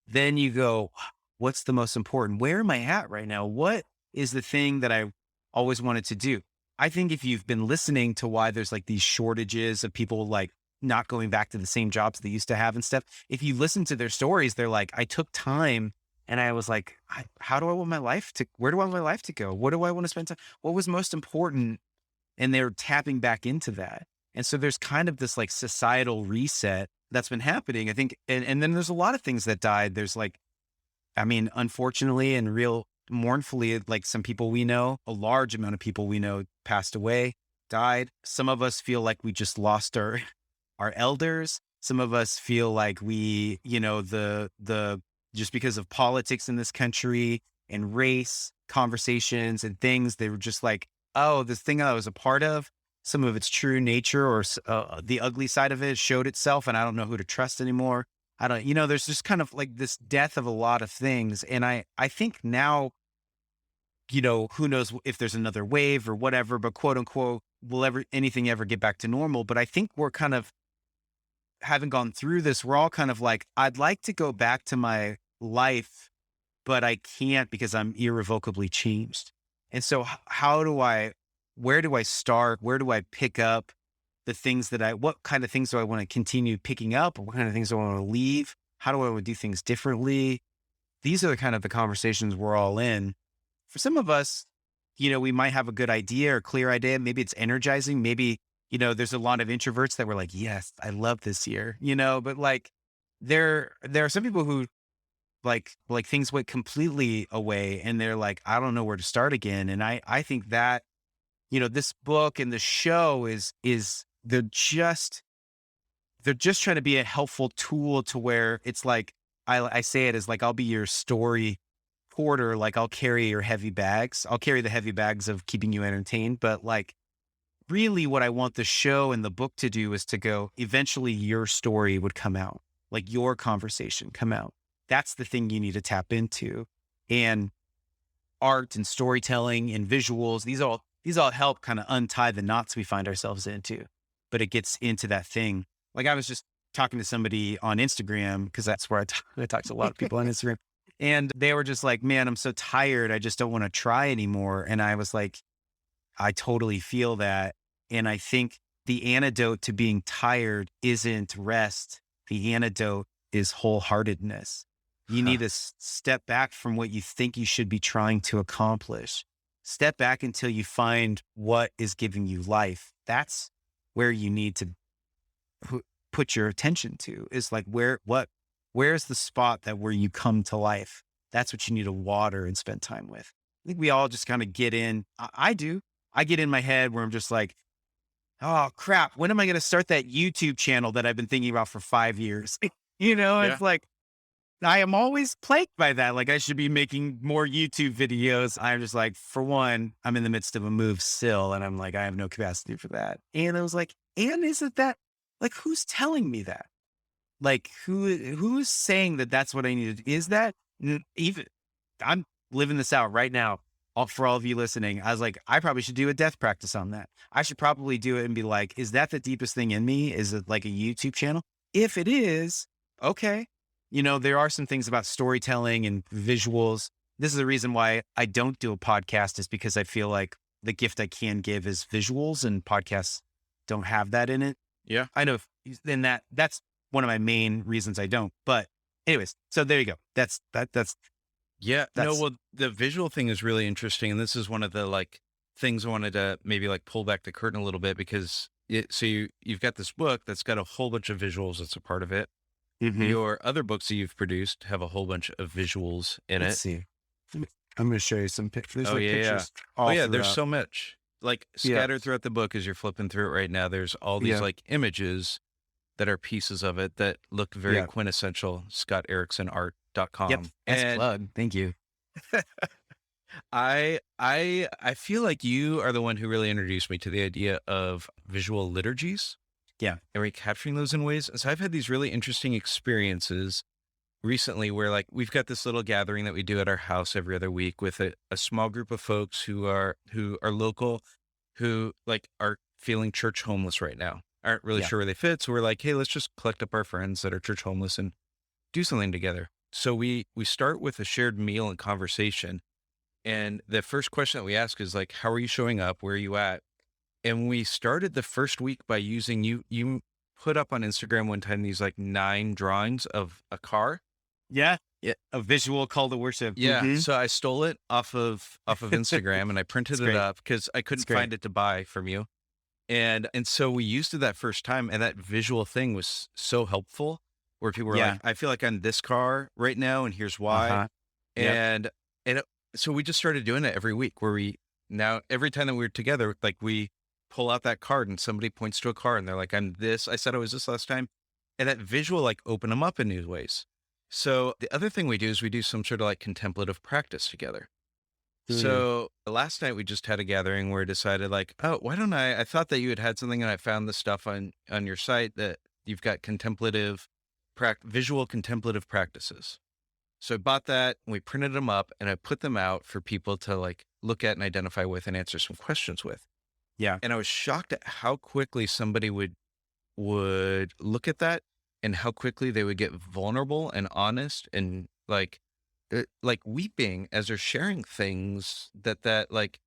then you go, what's the most important? Where am I at right now? What is the thing that I always wanted to do? I think if you've been listening to why there's like these shortages of people like not going back to the same jobs they used to have and stuff, if you listen to their stories, they're like, I took time and I was like, how do I want my life to, where do I want my life to go? What do I want to spend time? What was most important? And they're tapping back into that. And so there's kind of this like societal reset that's been happening. I think, and then there's a lot of things that died. There's like, I mean, unfortunately and real mournfully, like some people we know, a large amount of people we know passed away, died. Some of us feel like we just lost our elders. Some of us feel like we, the just because of politics in this country and race conversations and things, they were just like, oh, this thing I was a part of, some of its true nature or the ugly side of it showed itself, and I don't know who to trust anymore. I don't, there's just kind of like this death of a lot of things. And I think now, who knows if there's another wave or whatever, but quote unquote, will anything ever get back to normal? But I think we're kind of, having gone through this, we're all kind of like, I'd like to go back to my life, but I can't because I'm irrevocably changed. And so where do I start? Where do I pick up the things what kind of things do I want to continue picking up? Or what kind of things do I want to leave? How do I want to do things differently? These are the kind of the conversations we're all in. For some of us, we might have a good idea or clear idea. Maybe it's energizing. Maybe, there's a lot of introverts that were like, yes, I love this year, but like there are some people who like things went completely away and they're like, I don't know where to start again. And I think that, this book and the show is they're just trying to be a helpful tool to where it's like, I say it as like, I'll be your story porter. Like I'll carry your heavy bags. I'll carry the heavy bags of keeping you entertained. But like really what I want the show and the book to do is to go, eventually your story would come out, like your conversation come out. That's the thing you need to tap into. And art and storytelling and visuals, these all help kind of untie the knots we find ourselves into. But it gets into that thing. Like I was just talking to somebody on Instagram because that's where I talk to a lot of people on Instagram. And they were just like, man, I'm so tired. I just don't want to try anymore. And I was like, I totally feel that. And I think the antidote to being tired isn't rest. The antidote is wholeheartedness. You Huh. need to step back from what you think you should be trying to accomplish. Step back until you find what is giving you life. That's where you need to put your attention to, is like where's the spot where you come to life? That's what you need to water and spend time with. I think we all just kind of get in. I do. I get in my head where I'm just like, oh crap, when am I going to start that YouTube channel that I've been thinking about for 5 years? Yeah. It's like, I am always plagued by that. Like I should be making more YouTube videos. I'm just like, for one, I'm in the midst of a move still. And I'm like, I have no capacity for that. And I was like, and isn't that like, who's telling me that? Like who's saying that that's what I need to do? Is that even, I'm living this out right now. For all of you listening, I was like, I probably should do a death practice on that. I should probably do it and be like, is that the deepest thing in me? Is it like a YouTube channel? If it is, okay. There are some things about storytelling and visuals. This is the reason why I don't do a podcast, is because I feel like the gift I can give is visuals, and podcasts don't have that in it. Yeah. I know then that's one of my main reasons I don't. But anyways, so there you go. That's Yeah. No, that's well, the visual thing is really interesting. And this is one of the like things I wanted to maybe like pull back the curtain a little bit, because you've got this book that's got a whole bunch of visuals that's a part of it. Mhm. Your other books that you've produced have a whole bunch of visuals in Let's it. see. I'm going to show you some pictures. There's Oh, like yeah, yeah. pictures Oh, all yeah, there's throughout. so much. Like Yeah. scattered throughout the book as you're flipping through it right now, there's all these Yeah. like images that are pieces of it that look very Yeah. quintessential Yep. ScottEricksonArt.com. Nice And plug. Thank you. I feel like you are the one who really introduced me to the idea of visual liturgies Yeah. and recapturing those in ways. And so I've had these really interesting experiences recently where like we've got this little gathering that we do at our house every other week with a small group of folks who are local, who like are feeling church homeless right now, aren't really Yeah. sure where they fit. So we're like, hey, let's just collect up our friends that are church homeless and do something together. So we start with a shared meal and conversation. And the first question that we ask is like, how are you showing up? Where are you at? And we started the first week by using you put up on Instagram one time these like 9 drawings of a car. Yeah. Yeah. A visual call to worship. Yeah. Mhm. So I stole it off of Instagram and I printed It's it great. up because I couldn't great. find it to buy from you. And so we used it that first time, and that visual thing was so helpful, where people were Yeah. like, I feel like I'm this car right now, and here's why. Uh-huh. Yep. So we just started doing it every week, where now every time that we're together, like we pull out that card and somebody points to a car and they're like, I'm this, I said I was this last time. And that visual like open them up in new ways. So the other thing we do is we do some sort of like contemplative practice together. Mm. So last night we just had a gathering where we decided like, oh, why don't I thought that you had something, and I found the stuff on your site that you've got visual contemplative practices. So I bought that and we printed them up and I put them out for people to like look at and identify with and answer some questions with. Yeah. And I was shocked at how quickly somebody would look at that and how quickly they would get vulnerable and honest and like weeping as they're sharing things that like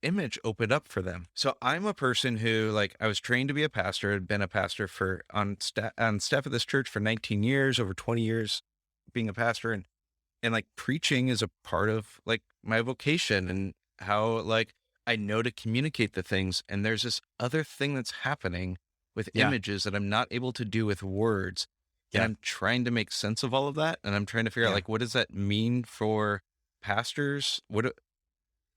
image opened up for them. So I'm a person who like I was trained to be a pastor, had been a pastor for on staff at this church for 19 years, over 20 years being a pastor, and like preaching is a part of like my vocation and how like I know to communicate the things. And there's this other thing that's happening with Yeah. images that I'm not able to do with words. and Yeah. I'm trying to make sense of all of that, and I'm trying to figure out Yeah. like what does that mean for pastors?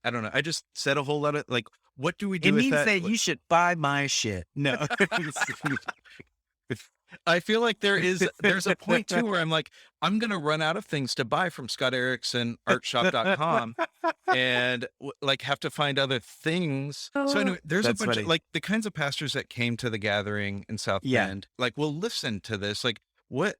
I don't know. I just said a whole lot of like, what do we It do with means that? that you should buy my shit. No. I feel like there's a point too where I'm like, I'm gonna run out of things to buy from Scott Erickson artshop.com and like have to find other things. So anyway, there's a That's bunch of funny. like the kinds of pastors that came to the gathering in South Yeah. Bend, like will listen to this. Like what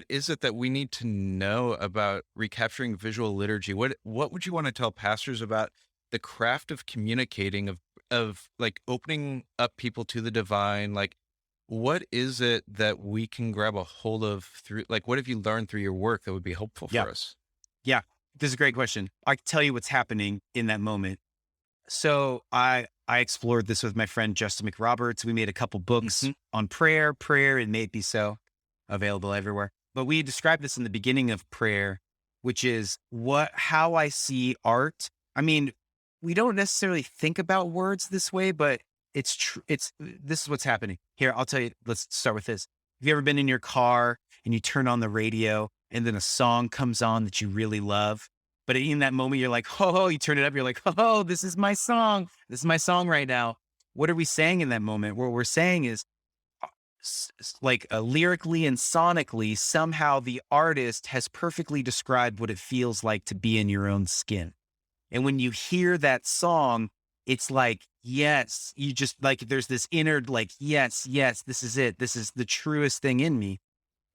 is it that we need to know about recapturing visual liturgy? What would you want to tell pastors about the craft of communicating of like opening up people to the divine? Like what is it that we can grab a hold of through like what have you learned through your work that would be helpful Yeah. for us? Yeah. This is a great question. I can tell you what's happening in that moment. So I explored this with my friend Justin McRoberts. We made a couple books Hmm. on prayer, and made be so, available everywhere. But we described this in the beginning of prayer, which is how I see art. I mean, we don't necessarily think about words this way, but it's true. This is what's happening here. I'll tell you. Let's start with this. Have you ever been in your car and you turn on the radio and then a song comes on that you really love? But in that moment, you're like, oh, you turn it up. You're like, oh, this is my song. This is my song right now. What are we saying in that moment? What we're saying is like lyrically and sonically, somehow the artist has perfectly described what it feels like to be in your own skin. And when you hear that song, it's like, yes, you just like, there's this inner, like, yes, yes, this is it. This is the truest thing in me.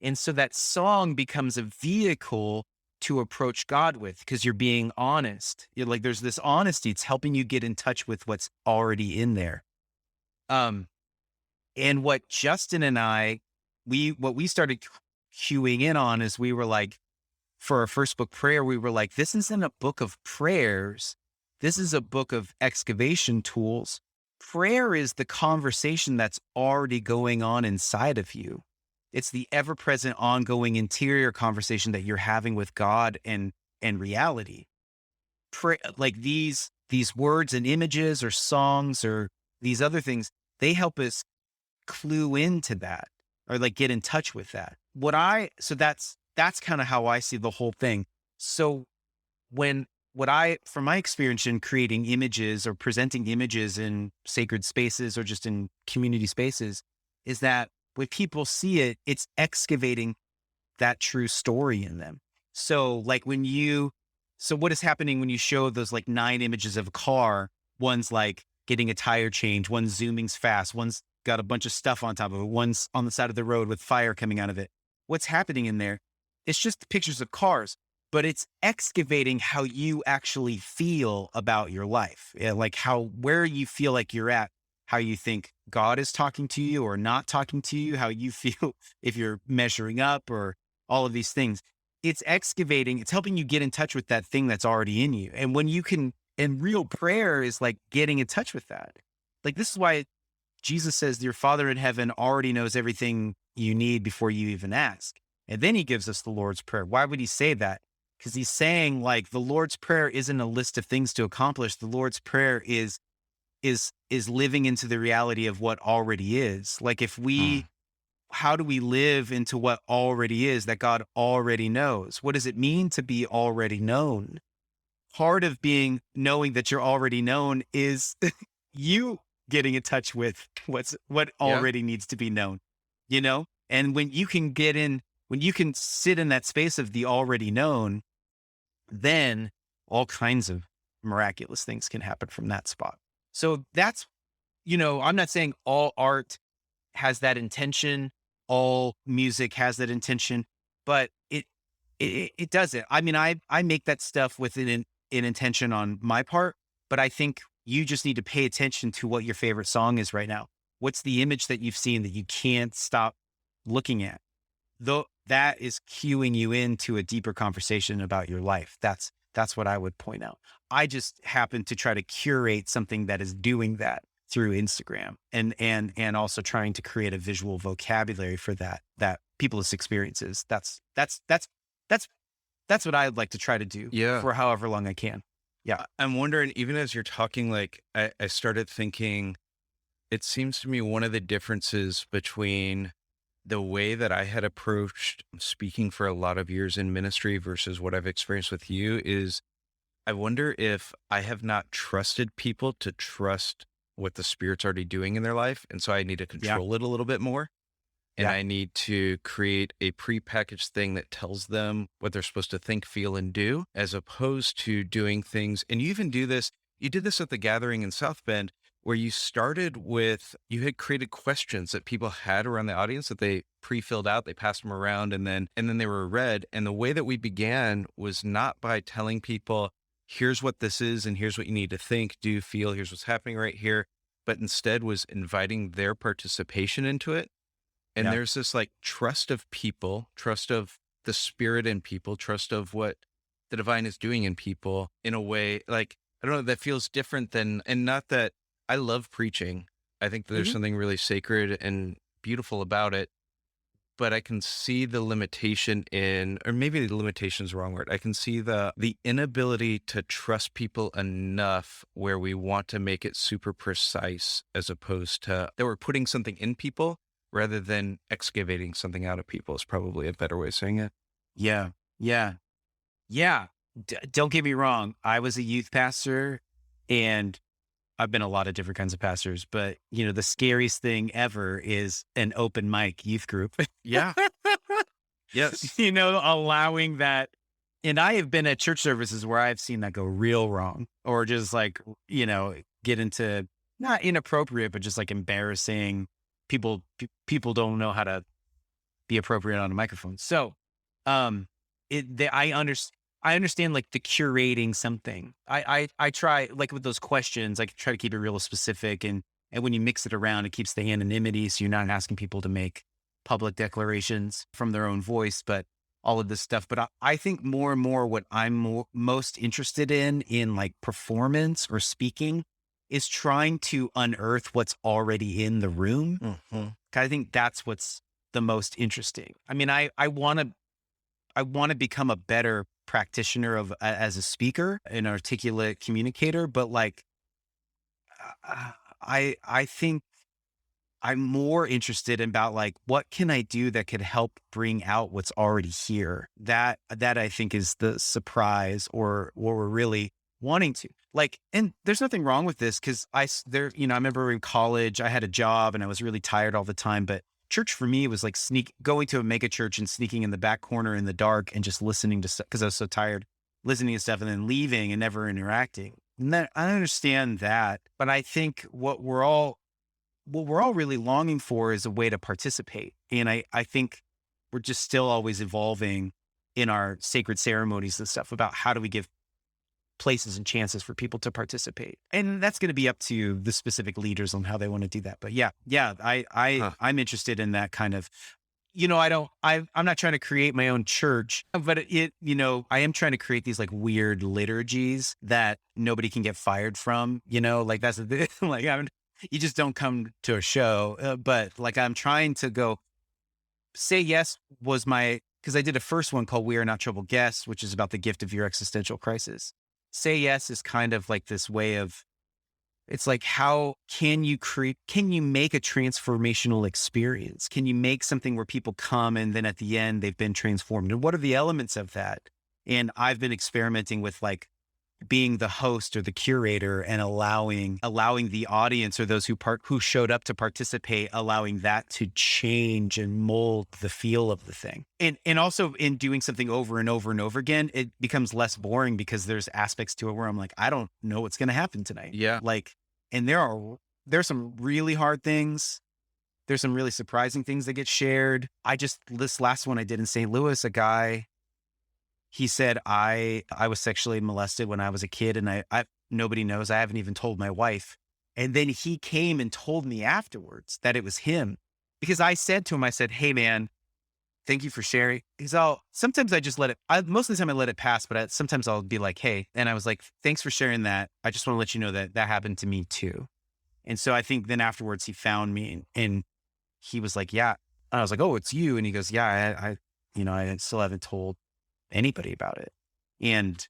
And so that song becomes a vehicle to approach God with because you're being honest. You're like, there's this honesty. It's helping you get in touch with what's already in there. Um, and what Justin and what we started cueing in on is we were like, for our first book, Prayer, we were like, this isn't a book of prayers. This is a book of excavation tools. Prayer is the conversation that's already going on inside of you. It's the ever-present, ongoing interior conversation that you're having with God and reality. Like these words and images or songs or these other things, they help us clue into that or like get in touch with that. So that's kind of how I see the whole thing. So when from my experience in creating images or presenting images in sacred spaces or just in community spaces is that when people see it, it's excavating that true story in them. So like so what is happening when you show those like 9 images of a car? One's like getting a tire change, one's zooming fast, one's got a bunch of stuff on top of it, one's on the side of the road with fire coming out of it. What's happening in there? It's just pictures of cars, but it's excavating how you actually feel about your life. Yeah, like where you feel like you're at, how you think God is talking to you or not talking to you, how you feel if you're measuring up or all of these things. It's excavating, it's helping you get in touch with that thing that's already in you. And when you can, and real prayer is like getting in touch with that. Like this is why Jesus says your Father in heaven already knows everything you need before you even ask. And then he gives us the Lord's Prayer. Why would he say that? Because he's saying like the Lord's Prayer isn't a list of things to accomplish. The Lord's Prayer is living into the reality of what already is. Like how do we live into what already is that God already knows? What does it mean to be already known? Part of knowing that you're already known is you getting in touch with what Yeah. already needs to be known, you know? And when you can sit in that space of the already known, then all kinds of miraculous things can happen from that spot. So that's, I'm not saying all art has that intention, all music has that intention, but it doesn't. I mean, I make that stuff with an intention on my part, but I think you just need to pay attention to what your favorite song is right now. What's the image that you've seen that you can't stop looking at? Though that is cueing you into a deeper conversation about your life. That's what I would point out. I just happen to try to curate something that is doing that through Instagram and also trying to create a visual vocabulary for that people's experiences. That's what I'd like to try to do Yeah. for however long I can. Yeah. I'm wondering, even as you're talking, like I started thinking, it seems to me one of the differences between the way that I had approached speaking for a lot of years in ministry versus what I've experienced with you is I wonder if I have not trusted people to trust what the Spirit's already doing in their life. And so I need to Yeah. control it a little bit more. And Yeah. I need to create a prepackaged thing that tells them what they're supposed to think, feel, and do, as opposed to doing things. And you even do this, you did this at the gathering in South Bend, where you started with, you had created questions that people had around the audience that they pre-filled out, they passed them around, and then they were read. And the way that we began was not by telling people, here's what this is, and here's what you need to think, do, feel, here's what's happening right here, but instead was inviting their participation into it. And Yeah. there's this like trust of people, trust of the Spirit in people, trust of what the divine is doing in people in a way like, I don't know, that feels different than, and not that I love preaching. I think that there's Mhm. something really sacred and beautiful about it, but I can see the limitation in, or maybe the limitation is the wrong word. I can see the inability to trust people enough where we want to make it super precise as opposed to that we're putting something in people rather than excavating something out of people is probably a better way of saying it. Yeah. Yeah. Yeah. Don't get me wrong. I was a youth pastor, and I've been a lot of different kinds of pastors, but the scariest thing ever is an open mic youth group. Yeah. Yes. Allowing that. And I have been at church services where I've seen that go real wrong, or just like, get into not inappropriate, but just like embarrassing people. People don't know how to be appropriate on a microphone. So, I understand like the curating something. I try, like, with those questions, I try to keep it real specific, and when you mix it around, it keeps the anonymity, so you're not asking people to make public declarations from their own voice, but all of this stuff. But I think more and more what I'm most interested in like performance or speaking is trying to unearth what's already in the room. Hmm. 'Cause I think that's what's the most interesting. I mean, I want to become a better practitioner of as a speaker, an articulate communicator, but like I think I'm more interested in about like what can I do that could help bring out what's already here. That I think is the surprise, or what we're really wanting to. Like, and there's nothing wrong with this, because I remember in college I had a job and I was really tired all the time, but church for me was like going to a mega church and sneaking in the back corner in the dark and just listening to stuff because I was so tired, listening to stuff and then leaving and never interacting. And that, I understand that, but I think what we're all really longing for is a way to participate. And I think we're just still always evolving in our sacred ceremonies and stuff about how do we give places and chances for people to participate. And that's going to be up to the specific leaders on how they want to do that. But Huh. I'm interested in that kind of, I'm not trying to create my own church, but I am trying to create these like weird liturgies that nobody can get fired from, like that's the thing. Like, you just don't come to a show, but like I'm trying to go. Say Yes was because I did a first one called We Are Not Trouble Guests, which is about the gift of your existential crisis. Say Yes is kind of like this way of, it's like, how can you make a transformational experience? Can you make something where people come and then at the end they've been transformed? And what are the elements of that? And I've been experimenting with like being the host or the curator and allowing the audience, or those who showed up to participate, allowing that to change and mold the feel of the thing. And also in doing something over and over and over again, it becomes less boring because there's aspects to it where I'm like, I don't know what's going to happen tonight. Yeah. Like, and there's some really hard things. There's some really surprising things that get shared. This last one I did in St. Louis, a guy, he said, I was sexually molested when I was a kid, and I nobody knows. I haven't even told my wife. And then he came and told me afterwards that it was him, because I said to him, I said, "Hey man, thank you for sharing." Sometimes I just most of the time I let it pass, but sometimes I'll be like, "Hey," and I was like, "Thanks for sharing that. I just want to let you know that that happened to me too." And so I think then afterwards he found me, and he was like, "Yeah." And I was like, "Oh, it's you." And he goes, "Yeah, I still haven't told anybody about it." And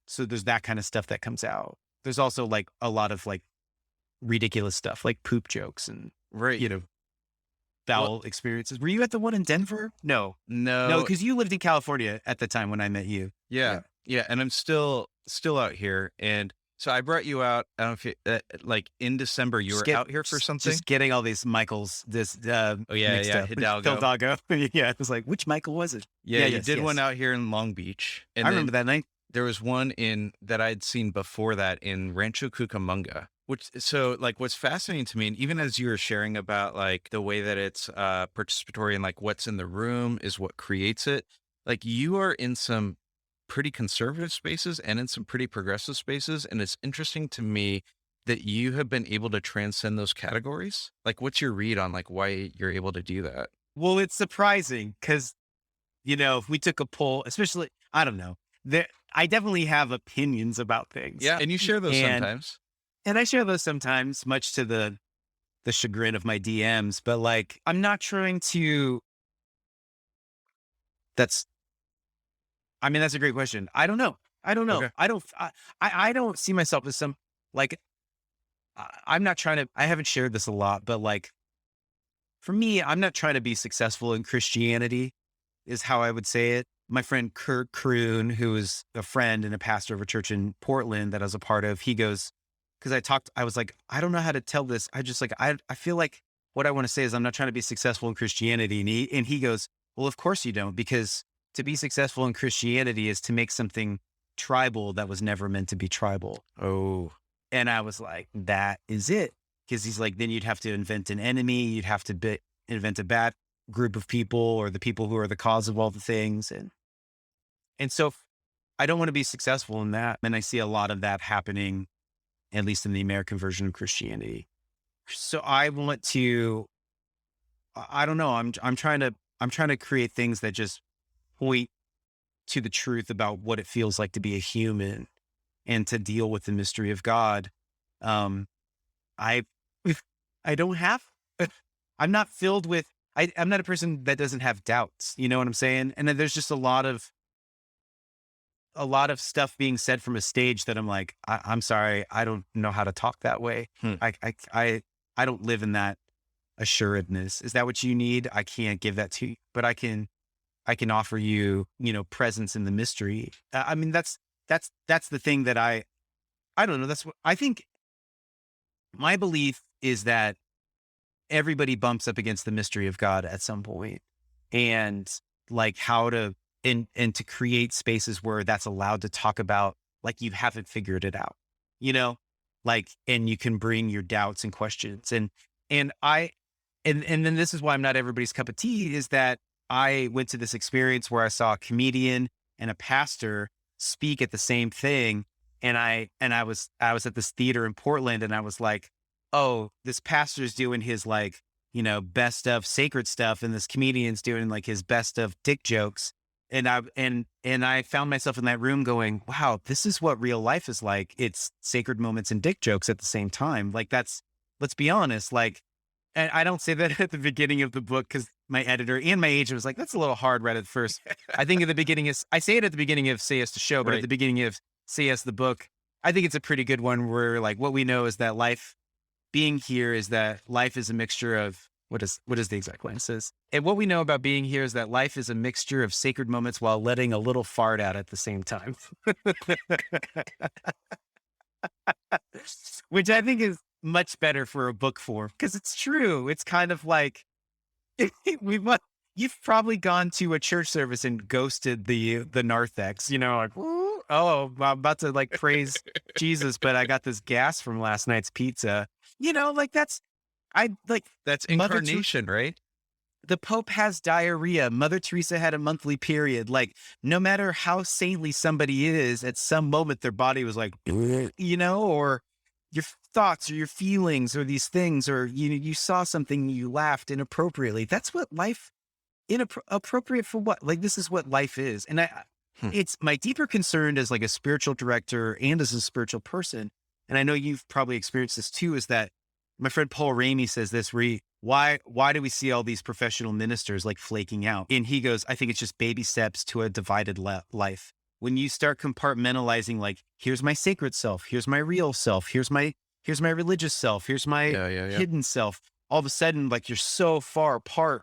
so there's that kind of stuff that comes out. There's also like a lot of like ridiculous stuff, like poop jokes and, Right. you know, Well, bowel experiences. Were you at the one in Denver? No, no, no, because you lived in California at the time when I met you. yeah, Yeah. yeah, and I'm still out here, and so I brought you out. I don't know if you, like in December you Just were get out here for something. just getting all these Michaels Oh yeah, mixed yeah, up. Hidalgo. Hidalgo. Yeah, it was like, which Michael was it? Yeah, Yeah, you yes, did one yes. out here in Long Beach, I and remember then that night. there was one in that I'd seen before that in Rancho Cucamonga. Which so like what's fascinating to me, and even as you were sharing about like the way that it's participatory and like what's in the room is what creates it. Like you are in some pretty conservative spaces and in some pretty progressive spaces, and it's interesting to me that you have been able to transcend those categories. Like, what's your read on like why you're able to do that? Well, it's surprising because, if we took a poll, especially, I don't know, there, I definitely have opinions about things. Yeah, and you share those And sometimes. and I share those sometimes, much to the chagrin of my DMs, but like I'm not trying to that's I mean, that's a great question. I don't know. I don't know. Okay. I don't see myself as some like I'm not trying to I haven't shared this a lot, but like for me, I'm not trying to be successful in Christianity, is how I would say it. My friend Kurt Kroon, who is a friend and a pastor of a church in Portland that I was a part of, he goes, because I was like, I don't know how to tell this. I just like, I feel like what I want to say is I'm not trying to be successful in Christianity. And he goes, well, of course you don't, because to be successful in Christianity is to make something tribal that was never meant to be tribal. Oh, And I was like, that is it. Because he's like, then you'd have to invent an enemy. You'd have to invent a bad group of people or the people who are the cause of all the things. And so I don't want to be successful in that. And I see a lot of that happening, at least in the American version of Christianity. So I want to, I don't know. I'm trying to create things that just point to the truth about what it feels like to be a human and to deal with the mystery of God. Um, I, I don't have, I'm not filled with, I'm not a person that doesn't have doubts. You know what I'm saying? And then there's just a lot of stuff being said from a stage that I'm like, I'm sorry, I don't know how to talk that way. hmm. I don't live in that assuredness. Is that what you need? I can't give that to you, but I can offer you, presence in the mystery. I mean, that's the thing that I don't know. That's what I think. My belief is that everybody bumps up against the mystery of God at some point, and like how to and to create spaces where that's allowed to talk about like you haven't figured it out, you know, like and you can bring your doubts and questions and I and then this is why I'm not everybody's cup of tea is that I went to this experience where I saw a comedian and a pastor speak at the same thing. And I was at this theater in Portland and I was like, oh, this pastor's doing his like, best of sacred stuff. And this comedian's doing like his best of dick jokes. And I found myself in that room going, wow, this is what real life is like. It's sacred moments and dick jokes at the same time. Like let's be honest, like, and I don't say that at the beginning of the book because my editor and my agent was like, that's a little hard right at first. I think at the beginning I say it at the beginning of Say Yes to Show, but at Right. the beginning of Say Yes the book, I think it's a pretty good one where like what we know is that being here is that life is a mixture of what is the exact line it says? And what we know about being here is that life is a mixture of sacred moments while letting a little fart out at the same time. Which I think is much better for a book form because it's true. It's kind of like we must. You've probably gone to a church service and ghosted the narthex, like, "Ooh, oh, I'm about to like praise Jesus, but I got this gas from last night's pizza. Like I like That's Mother Ter- incarnation, right? the Pope has diarrhea. Mother Teresa had a monthly period. Like, no matter how saintly somebody is, at some moment their body was like, or your thoughts or your feelings or these things, or you saw something, you laughed inappropriately. That's what life appropriate for what? Like, this is what life is. And Hmm. it's my deeper concern as like a spiritual director and as a spiritual person. And I know you've probably experienced this too, is that my friend Paul Ramey says this, why do we see all these professional ministers like flaking out? And he goes, I think it's just baby steps to a divided life. When you start compartmentalizing, like, here's my sacred self, here's my real self, here's my religious self, here's my Yeah, yeah, yeah. hidden self. all of a sudden, like you're so far apart.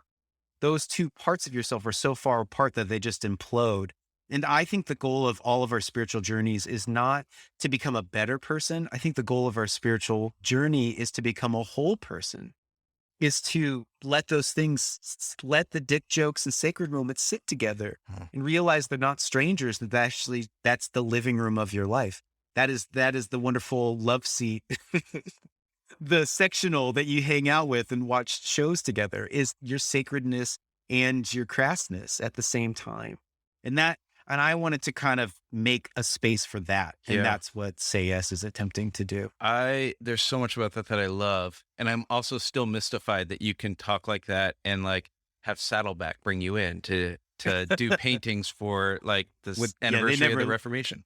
Those two parts of yourself are so far apart that they just implode. And I think the goal of all of our spiritual journeys is not to become a better person. I think the goal of our spiritual journey is to become a whole person, is to let those things, let the dick jokes and sacred moments sit together Hmm. and realize they're not strangers, that actually that's the living room of your life. That is the wonderful love seat. The sectional that you hang out with and watch shows together is your sacredness and your crassness at the same time. And I wanted to kind of make a space for that. And Yeah. that's what Say Yes is attempting to do. There's so much about that that I love. And I'm also still mystified that you can talk like that and like have Saddleback bring you in to do paintings for like this Yeah, anniversary of the Reformation.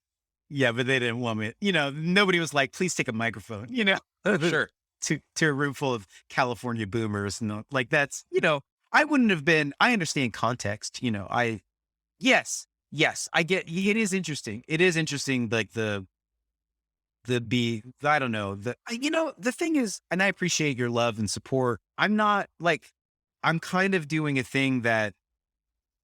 yeah, but they didn't want me. Nobody was like, please take a microphone, Sure. to a room full of California boomers. And like, I wouldn't have been, I understand context, yes, yes, I get, it is interesting. It is interesting. Like I don't know, the thing is, and I appreciate your love and support. I'm kind of doing a thing that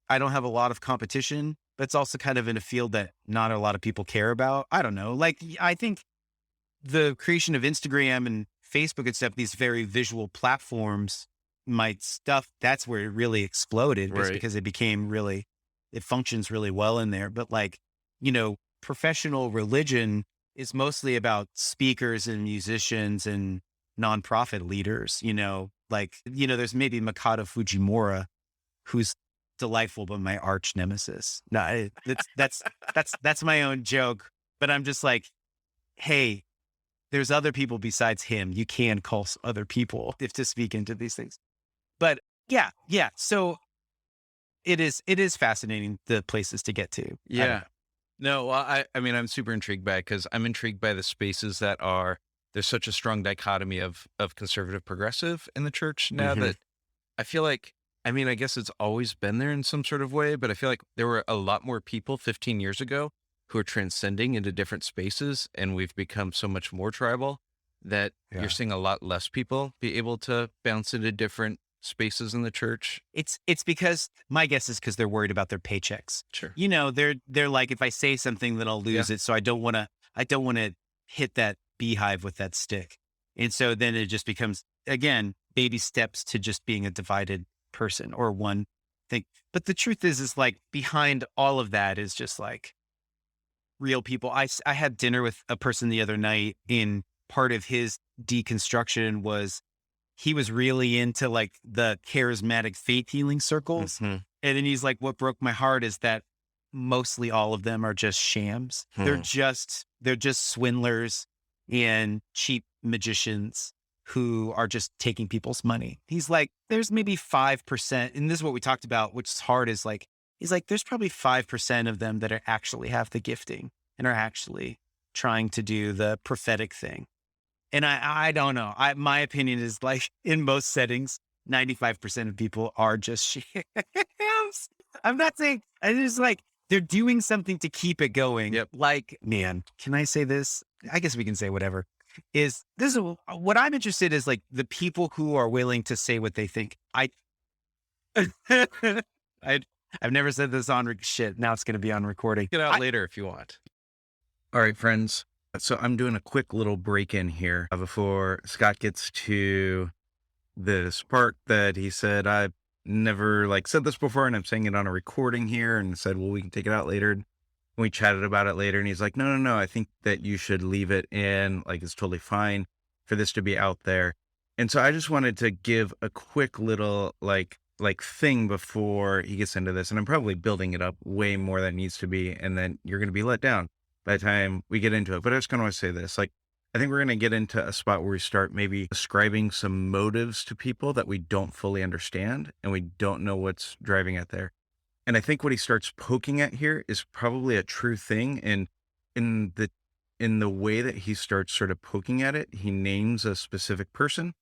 I don't have a lot of competition, but it's also kind of in a field that not a lot of people care about. I don't know. Like, I think the creation of Instagram and Facebook and stuff, these very visual platforms, that's where it really exploded, just Right. because it functions really well in there. But like, professional religion is mostly about speakers and musicians and nonprofit leaders, there's maybe Makoto Fujimura, who's delightful, but my arch nemesis. No, that's my own joke, but I'm just like, hey, there's other people besides him. You can call other people if to speak into these things. But yeah. So it is fascinating, the places to get to. I don't Yeah. know. No, well, I mean, I'm super intrigued by it because I'm intrigued by the spaces that there's such a strong dichotomy of conservative progressive in the church now Mhm. that I feel like, I mean, I guess it's always been there in some sort of way, but I feel like there were a lot more people 15 years ago who are transcending into different spaces, and we've become so much more tribal that you're Yeah. seeing a lot less people be able to bounce into different spaces in the church. It's because my guess is because they're worried about their paychecks. Sure. They're like, if I say something, then I'll lose Yeah. it. So I don't want to hit that beehive with that stick. And so then it just becomes, again, baby steps to just being a divided person or one thing. But the truth is like, behind all of that is just like real people. I had dinner with a person the other night, and part of his deconstruction was he was really into like the charismatic faith healing circles. Mhm. And then he's like, what broke my heart is that mostly all of them are just shams. They're Hmm. just swindlers and cheap magicians who are just taking people's money. He's like, there's maybe 5%. And this is what we talked about, which is hard, is like, he's like, there's probably 5% of them that actually have the gifting and are actually trying to do the prophetic thing. And I don't know. My opinion is like, in most settings, 95% of people are just shams. I'm not saying, I just like, they're doing something to keep it going. Yep. Like, man, can I say this? I guess we can say whatever. Is this is what I'm interested is like the people who are willing to say what they think. I I've never said this on shit. Now it's going to be on recording. Get out later if you want. All right, friends. So I'm doing a quick little break in here before Scott gets to this part that he said, I've never like said this before, and I'm saying it on a recording here, and said, well, we can take it out later. And we chatted about it later, and he's like, no, I think that you should leave it in. Like, it's totally fine for this to be out there. And so I just wanted to give a quick little like thing before he gets into this. And I'm probably building it up way more than it needs to be. And then you're going to be let down by the time we get into it. But I just kind of want to say this, like, I think we're going to get into a spot where we start maybe ascribing some motives to people that we don't fully understand, and we don't know what's driving it there. And I think what he starts poking at here is probably a true thing. And in the way that he starts sort of poking at it, he names a specific person.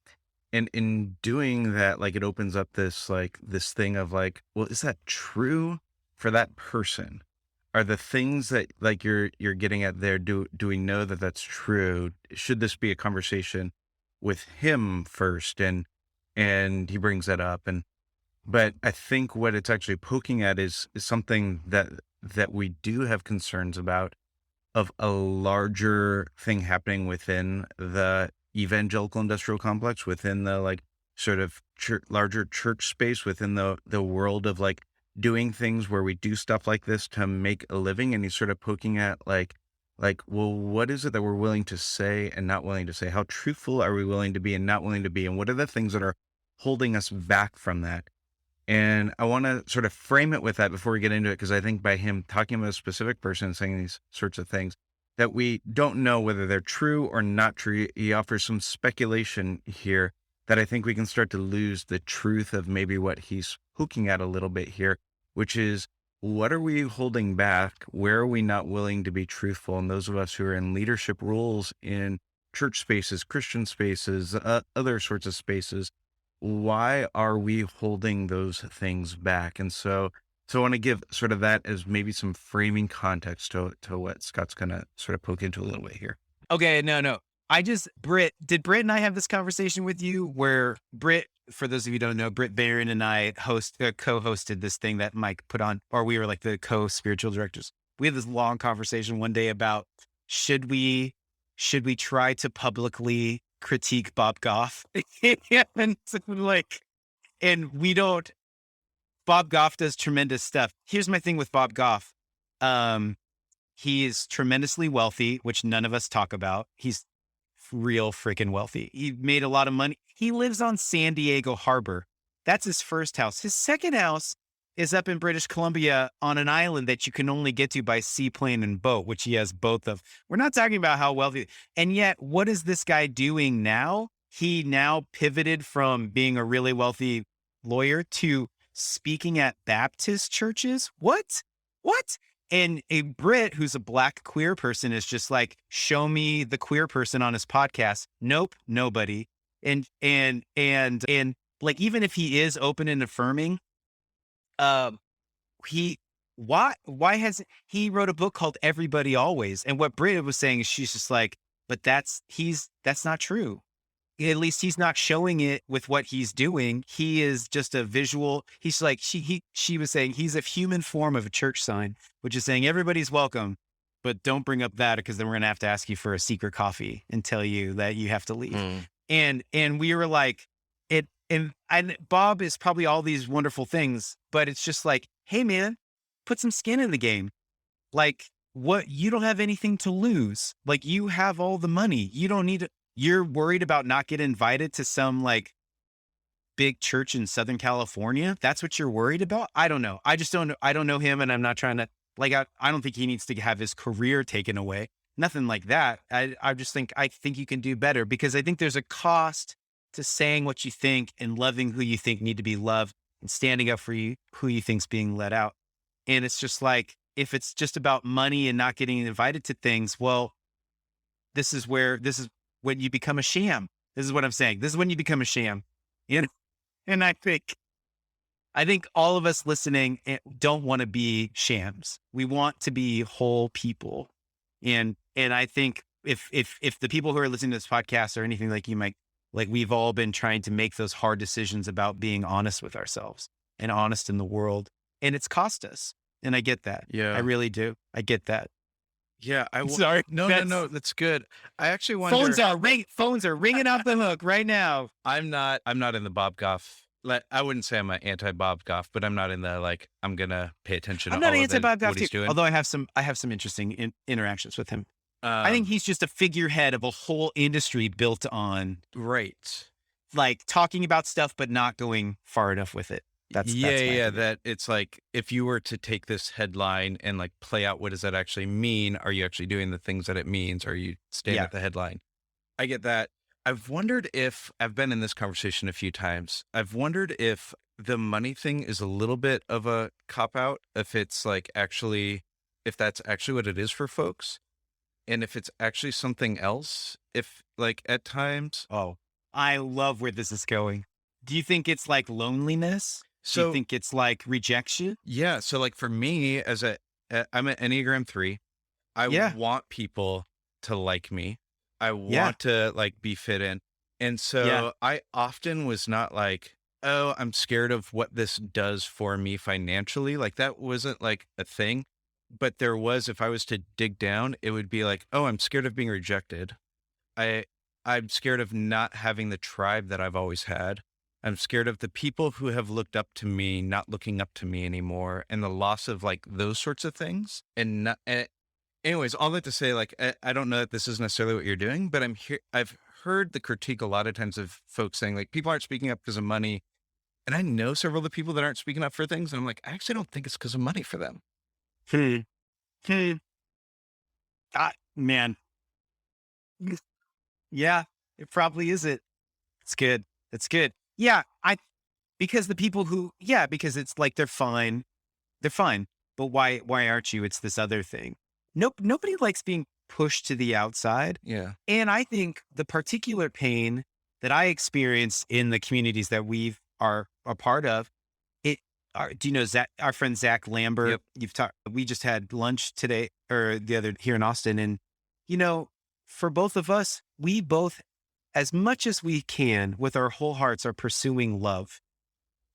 And in doing that, like, it opens up this thing of like, well, is that true for that person? Are the things that like you're getting at there, do we know that that's true? Should this be a conversation with him first? And and he brings that up. But I think what it's actually poking at is something that we do have concerns about, of a larger thing happening within the evangelical industrial complex, within the like sort of larger church space, within the world of like doing things where we do stuff like this to make a living. And he's sort of poking at well, what is it that we're willing to say and not willing to say? How truthful are we willing to be and not willing to be? And what are the things that are holding us back from that? And I want to sort of frame it with that before we get into it, because I think by him talking about a specific person and saying these sorts of things that we don't know whether they're true or not true, he offers some speculation here that I think we can start to lose the truth of maybe what he's hooking at a little bit here, which is, what are we holding back? Where are we not willing to be truthful? And those of us who are in leadership roles in church spaces, Christian spaces, other sorts of spaces, why are we holding those things back? And so I want to give sort of that as maybe some framing context to what Scott's going to sort of poke into a little bit here. Okay, no. Did Britt and I have this conversation with you where Britt, for those of you who don't know, Britt Barron and I co-hosted this thing that Mike put on, or we were like the co-spiritual directors. We had this long conversation one day about should we try to publicly critique Bob Goff? and so, and we don't. Bob Goff does tremendous stuff. Here's my thing with Bob Goff. He is tremendously wealthy, which none of us talk about. He's real freaking wealthy. He made a lot of money. He lives on San Diego Harbor. That's his first house. His second house is up in British Columbia on an island that you can only get to by seaplane and boat, which he has both of. We're not talking about how wealthy. And yet, what is this guy doing now? He now pivoted from being a really wealthy lawyer to speaking at Baptist churches. What? And a Brit who's a Black queer person is just like, show me the queer person on his podcast. Nope, nobody. And like, even if he is open and affirming, why has he wrote a book called Everybody Always? And what Brit was saying is, she's just like, but that's not true. At least he's not showing it with what he's doing. He is just a visual. He's like, she was saying he's a human form of a church sign, which is saying everybody's welcome, but don't bring up that, because then we're going to have to ask you for a secret coffee and tell you that you have to leave. And we were like, and Bob is probably all these wonderful things, but it's just like, hey man, put some skin in the game. Like, what? You don't have anything to lose. Like, you have all the money. You don't need to. You're worried about not getting invited to some like big church in Southern California. That's what you're worried about. I don't know. I just don't know. I don't know him, and I'm not trying to like, I don't think he needs to have his career taken away. Nothing like that. I just think, I think you can do better, because I think there's a cost to saying what you think and loving who you think need to be loved and standing up for who you think's being let out. And it's just like, if it's just about money and not getting invited to things, well, this is when you become a sham. This is what I'm saying. This is when you become a sham. You know? And I think all of us listening don't want to be shams. We want to be whole people. And I think if the people who are listening to this podcast or anything like you, Mike, like, we've all been trying to make those hard decisions about being honest with ourselves and honest in the world. And it's cost us. And I get that. Yeah. I really do. I get that. Yeah. Sorry. No. That's good. I actually wonder. Phones are ringing off the hook right now. I'm not in the Bob Goff. I wouldn't say I'm an anti-Bob Goff, but I'm not in the like, I'm gonna pay attention. I'm to not all anti-Bob of Goff what he's too. doing. Although I have some interesting interactions with him. I think he's just a figurehead of a whole industry built on right, like talking about stuff but not going far enough with it. That's my opinion. That it's like, if you were to take this headline and like play out, what does that actually mean? Are you actually doing the things that it means? Or are you staying at the headline? I get that. I've wondered if, I've been in this conversation a few times. I've wondered if the money thing is a little bit of a cop out, if it's like actually, if that's actually what it is for folks. And if it's actually something else, if like at times. Oh, I love where this is going. Do you think it's like loneliness? Do you think it's like rejection? Yeah. So like for me, I'm an Enneagram 3. I want people to like me. I want to like be fit in. And Yeah. so I often was not like, oh, I'm scared of what this does for me financially. Like that wasn't like a thing. But there was, if I was to dig down, it would be like, oh, I'm scared of being rejected. I I'm scared of not having the tribe that I've always had. I'm scared of the people who have looked up to me not looking up to me anymore, and the loss of like those sorts of things. And not, anyways, all that to say, like I don't know that this is necessarily what you're doing, but I'm here. I've heard the critique a lot of times of folks saying like people aren't speaking up because of money, and I know several of the people that aren't speaking up for things, and I'm like, I actually don't think it's because of money for them. Hmm. Hmm. Man. Yeah, it probably is it. It's good. It's good. Yeah. Because the people who, yeah, because it's like they're fine. They're fine. But why aren't you? It's this other thing. Nope. Nobody likes being pushed to the outside. Yeah. And I think the particular pain that I experience in the communities that we are a part of, it, do you know Zach, our friend Zach Lambert? Yep. You've talked, we just had lunch today or the other here in Austin. And, you know, for both of us, we both, as much as we can with our whole hearts, are pursuing love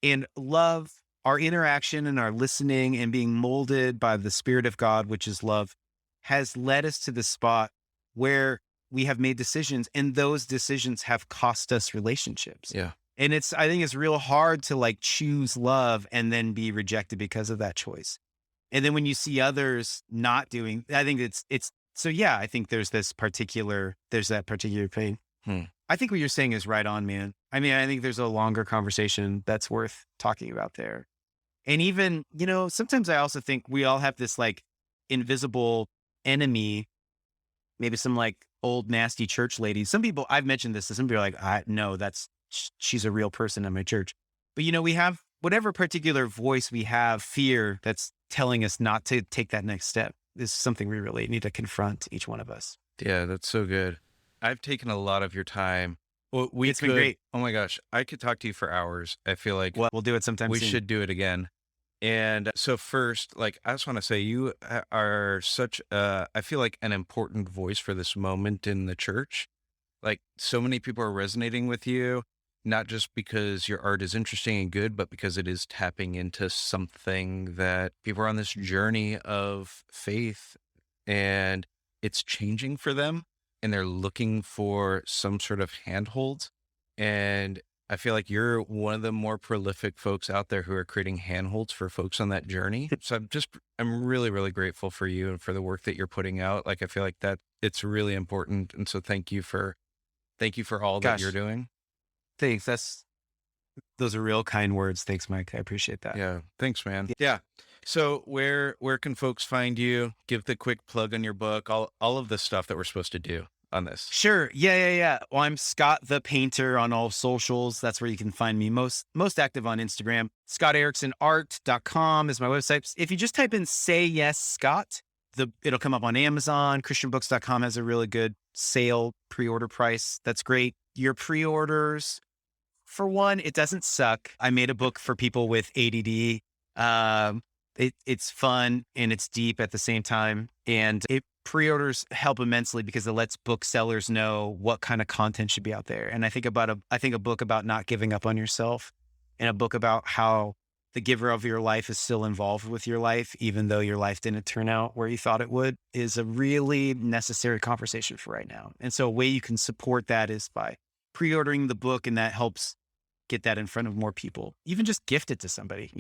and love, our interaction and our listening and being molded by the Spirit of God, which is love, has led us to the spot where we have made decisions and those decisions have cost us relationships. Yeah. And I think it's real hard to like choose love and then be rejected because of that choice. And then when you see others not doing, I think so yeah, I think there's that particular pain. Hmm. I think what you're saying is right on, man. I mean, I think there's a longer conversation that's worth talking about there. And even, sometimes I also think we all have this like invisible enemy, maybe some like old nasty church ladies. Some people, I've mentioned this to some people are like, no, she's a real person in my church. But we have whatever particular voice we have, fear that's telling us not to take that next step is something we really need to confront, each one of us. Yeah, that's so good. I've taken a lot of your time. Well, It's been great. oh my gosh, I could talk to you for hours. I feel like Well, we'll do it sometime we soon. should do it again. And so first, like, I just want to say you are such, I feel like an important voice for this moment in the church. Like so many people are resonating with you, not just because your art is interesting and good, but because it is tapping into something that people are on this journey of faith and it's changing for them and they're looking for some sort of handhold. And I feel like you're one of the more prolific folks out there who are creating handholds for folks on that journey. So I'm really, really grateful for you and for the work that you're putting out. Like, I feel like that it's really important. And so thank you for all that you're Gosh, doing. thanks. Those are real kind words. Thanks, Mike. I appreciate that. Yeah. Thanks, man. Yeah. So where can folks find you? Give the quick plug on your book, all of the stuff that we're supposed to do on this. Sure. Yeah. Well, I'm Scott the Painter on all socials. That's where you can find me most active on Instagram. ScottEricksonArt.com is my website. If you just type in "Say Yes, Scott," it'll come up on Amazon. ChristianBooks.com has a really good sale pre-order price. That's great. Your pre-orders, for one, it doesn't suck. I made a book for people with ADD. It's fun and it's deep at the same time. And pre-orders help immensely because it lets booksellers know what kind of content should be out there. And I think a book about not giving up on yourself and a book about how the giver of your life is still involved with your life, even though your life didn't turn out where you thought it would, is a really necessary conversation for right now. And so a way you can support that is by pre-ordering the book, and that helps get that in front of more people. Even just gift it to somebody,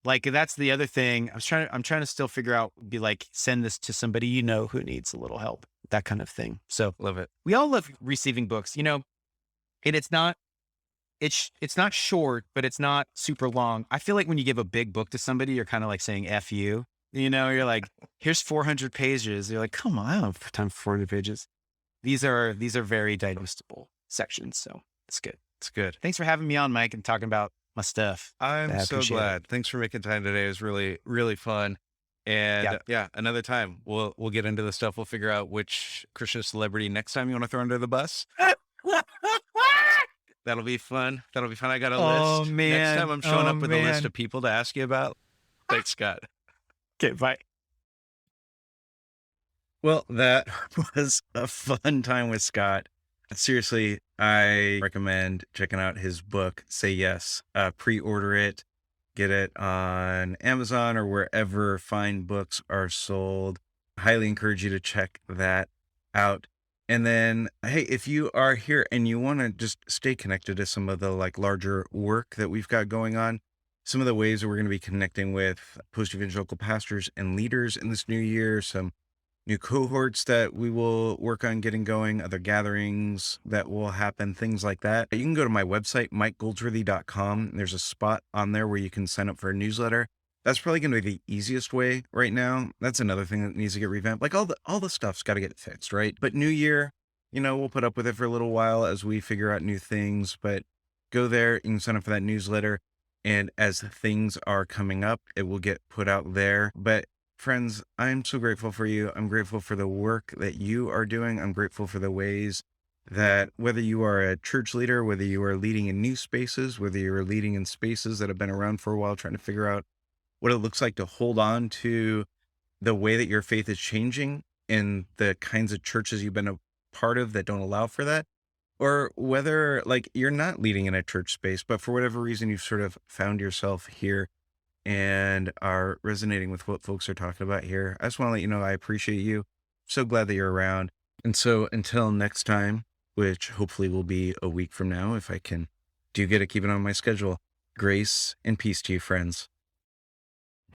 Like that's the other thing. I'm trying to still figure out, be like, send this to somebody who needs a little help, that kind of thing. So Love it. we all love receiving books, and it's not short, but it's not super long. I feel like when you give a big book to somebody, you're kind of like saying F you, you're like, here's 400 pages. You're like, come on, I don't have time for 400 pages. These are very digestible sections. So it's good. It's good. Thanks for having me on, Mike, and talking about my stuff. I'm so glad. Thanks for making time today. It was really, really fun. And yeah, another time we'll get into the stuff. We'll figure out which Christian celebrity next time you want to throw under the bus. That'll be fun. I got a list. Man. Next time I'm showing up with a list of people to ask you about. Thanks, Scott. Okay, bye. Well, that was a fun time with Scott. Seriously, I recommend checking out his book, Say Yes. Pre-order it, get it on Amazon or wherever fine books are sold. Highly encourage you to check that out. And then, hey, if you are here and you want to just stay connected to some of the like larger work that we've got going on, some of the ways that we're going to be connecting with post-evangelical pastors and leaders in this new year, some new cohorts that we will work on getting going, other gatherings that will happen, things like that. You can go to my website, mikegoldsworthy.com. There's a spot on there where you can sign up for a newsletter. That's probably going to be the easiest way right now. That's another thing that needs to get revamped. Like all the stuff's got to get fixed, right? But new year, we'll put up with it for a little while as we figure out new things, but go there, you can sign up for that newsletter. And as things are coming up, it will get put out there. But friends, I'm so grateful for you. I'm grateful for the work that you are doing. I'm grateful for the ways that whether you are a church leader, whether you are leading in new spaces, whether you're leading in spaces that have been around for a while, trying to figure out what it looks like to hold on to the way that your faith is changing and the kinds of churches you've been a part of that don't allow for that, or whether like you're not leading in a church space, but for whatever reason, you've sort of found yourself here and are resonating with what folks are talking about here. I just want to let you know I appreciate you. So glad that you're around. And so until next time, which hopefully will be a week from now, if I can do get to keep it on my schedule, grace and peace to you, friends.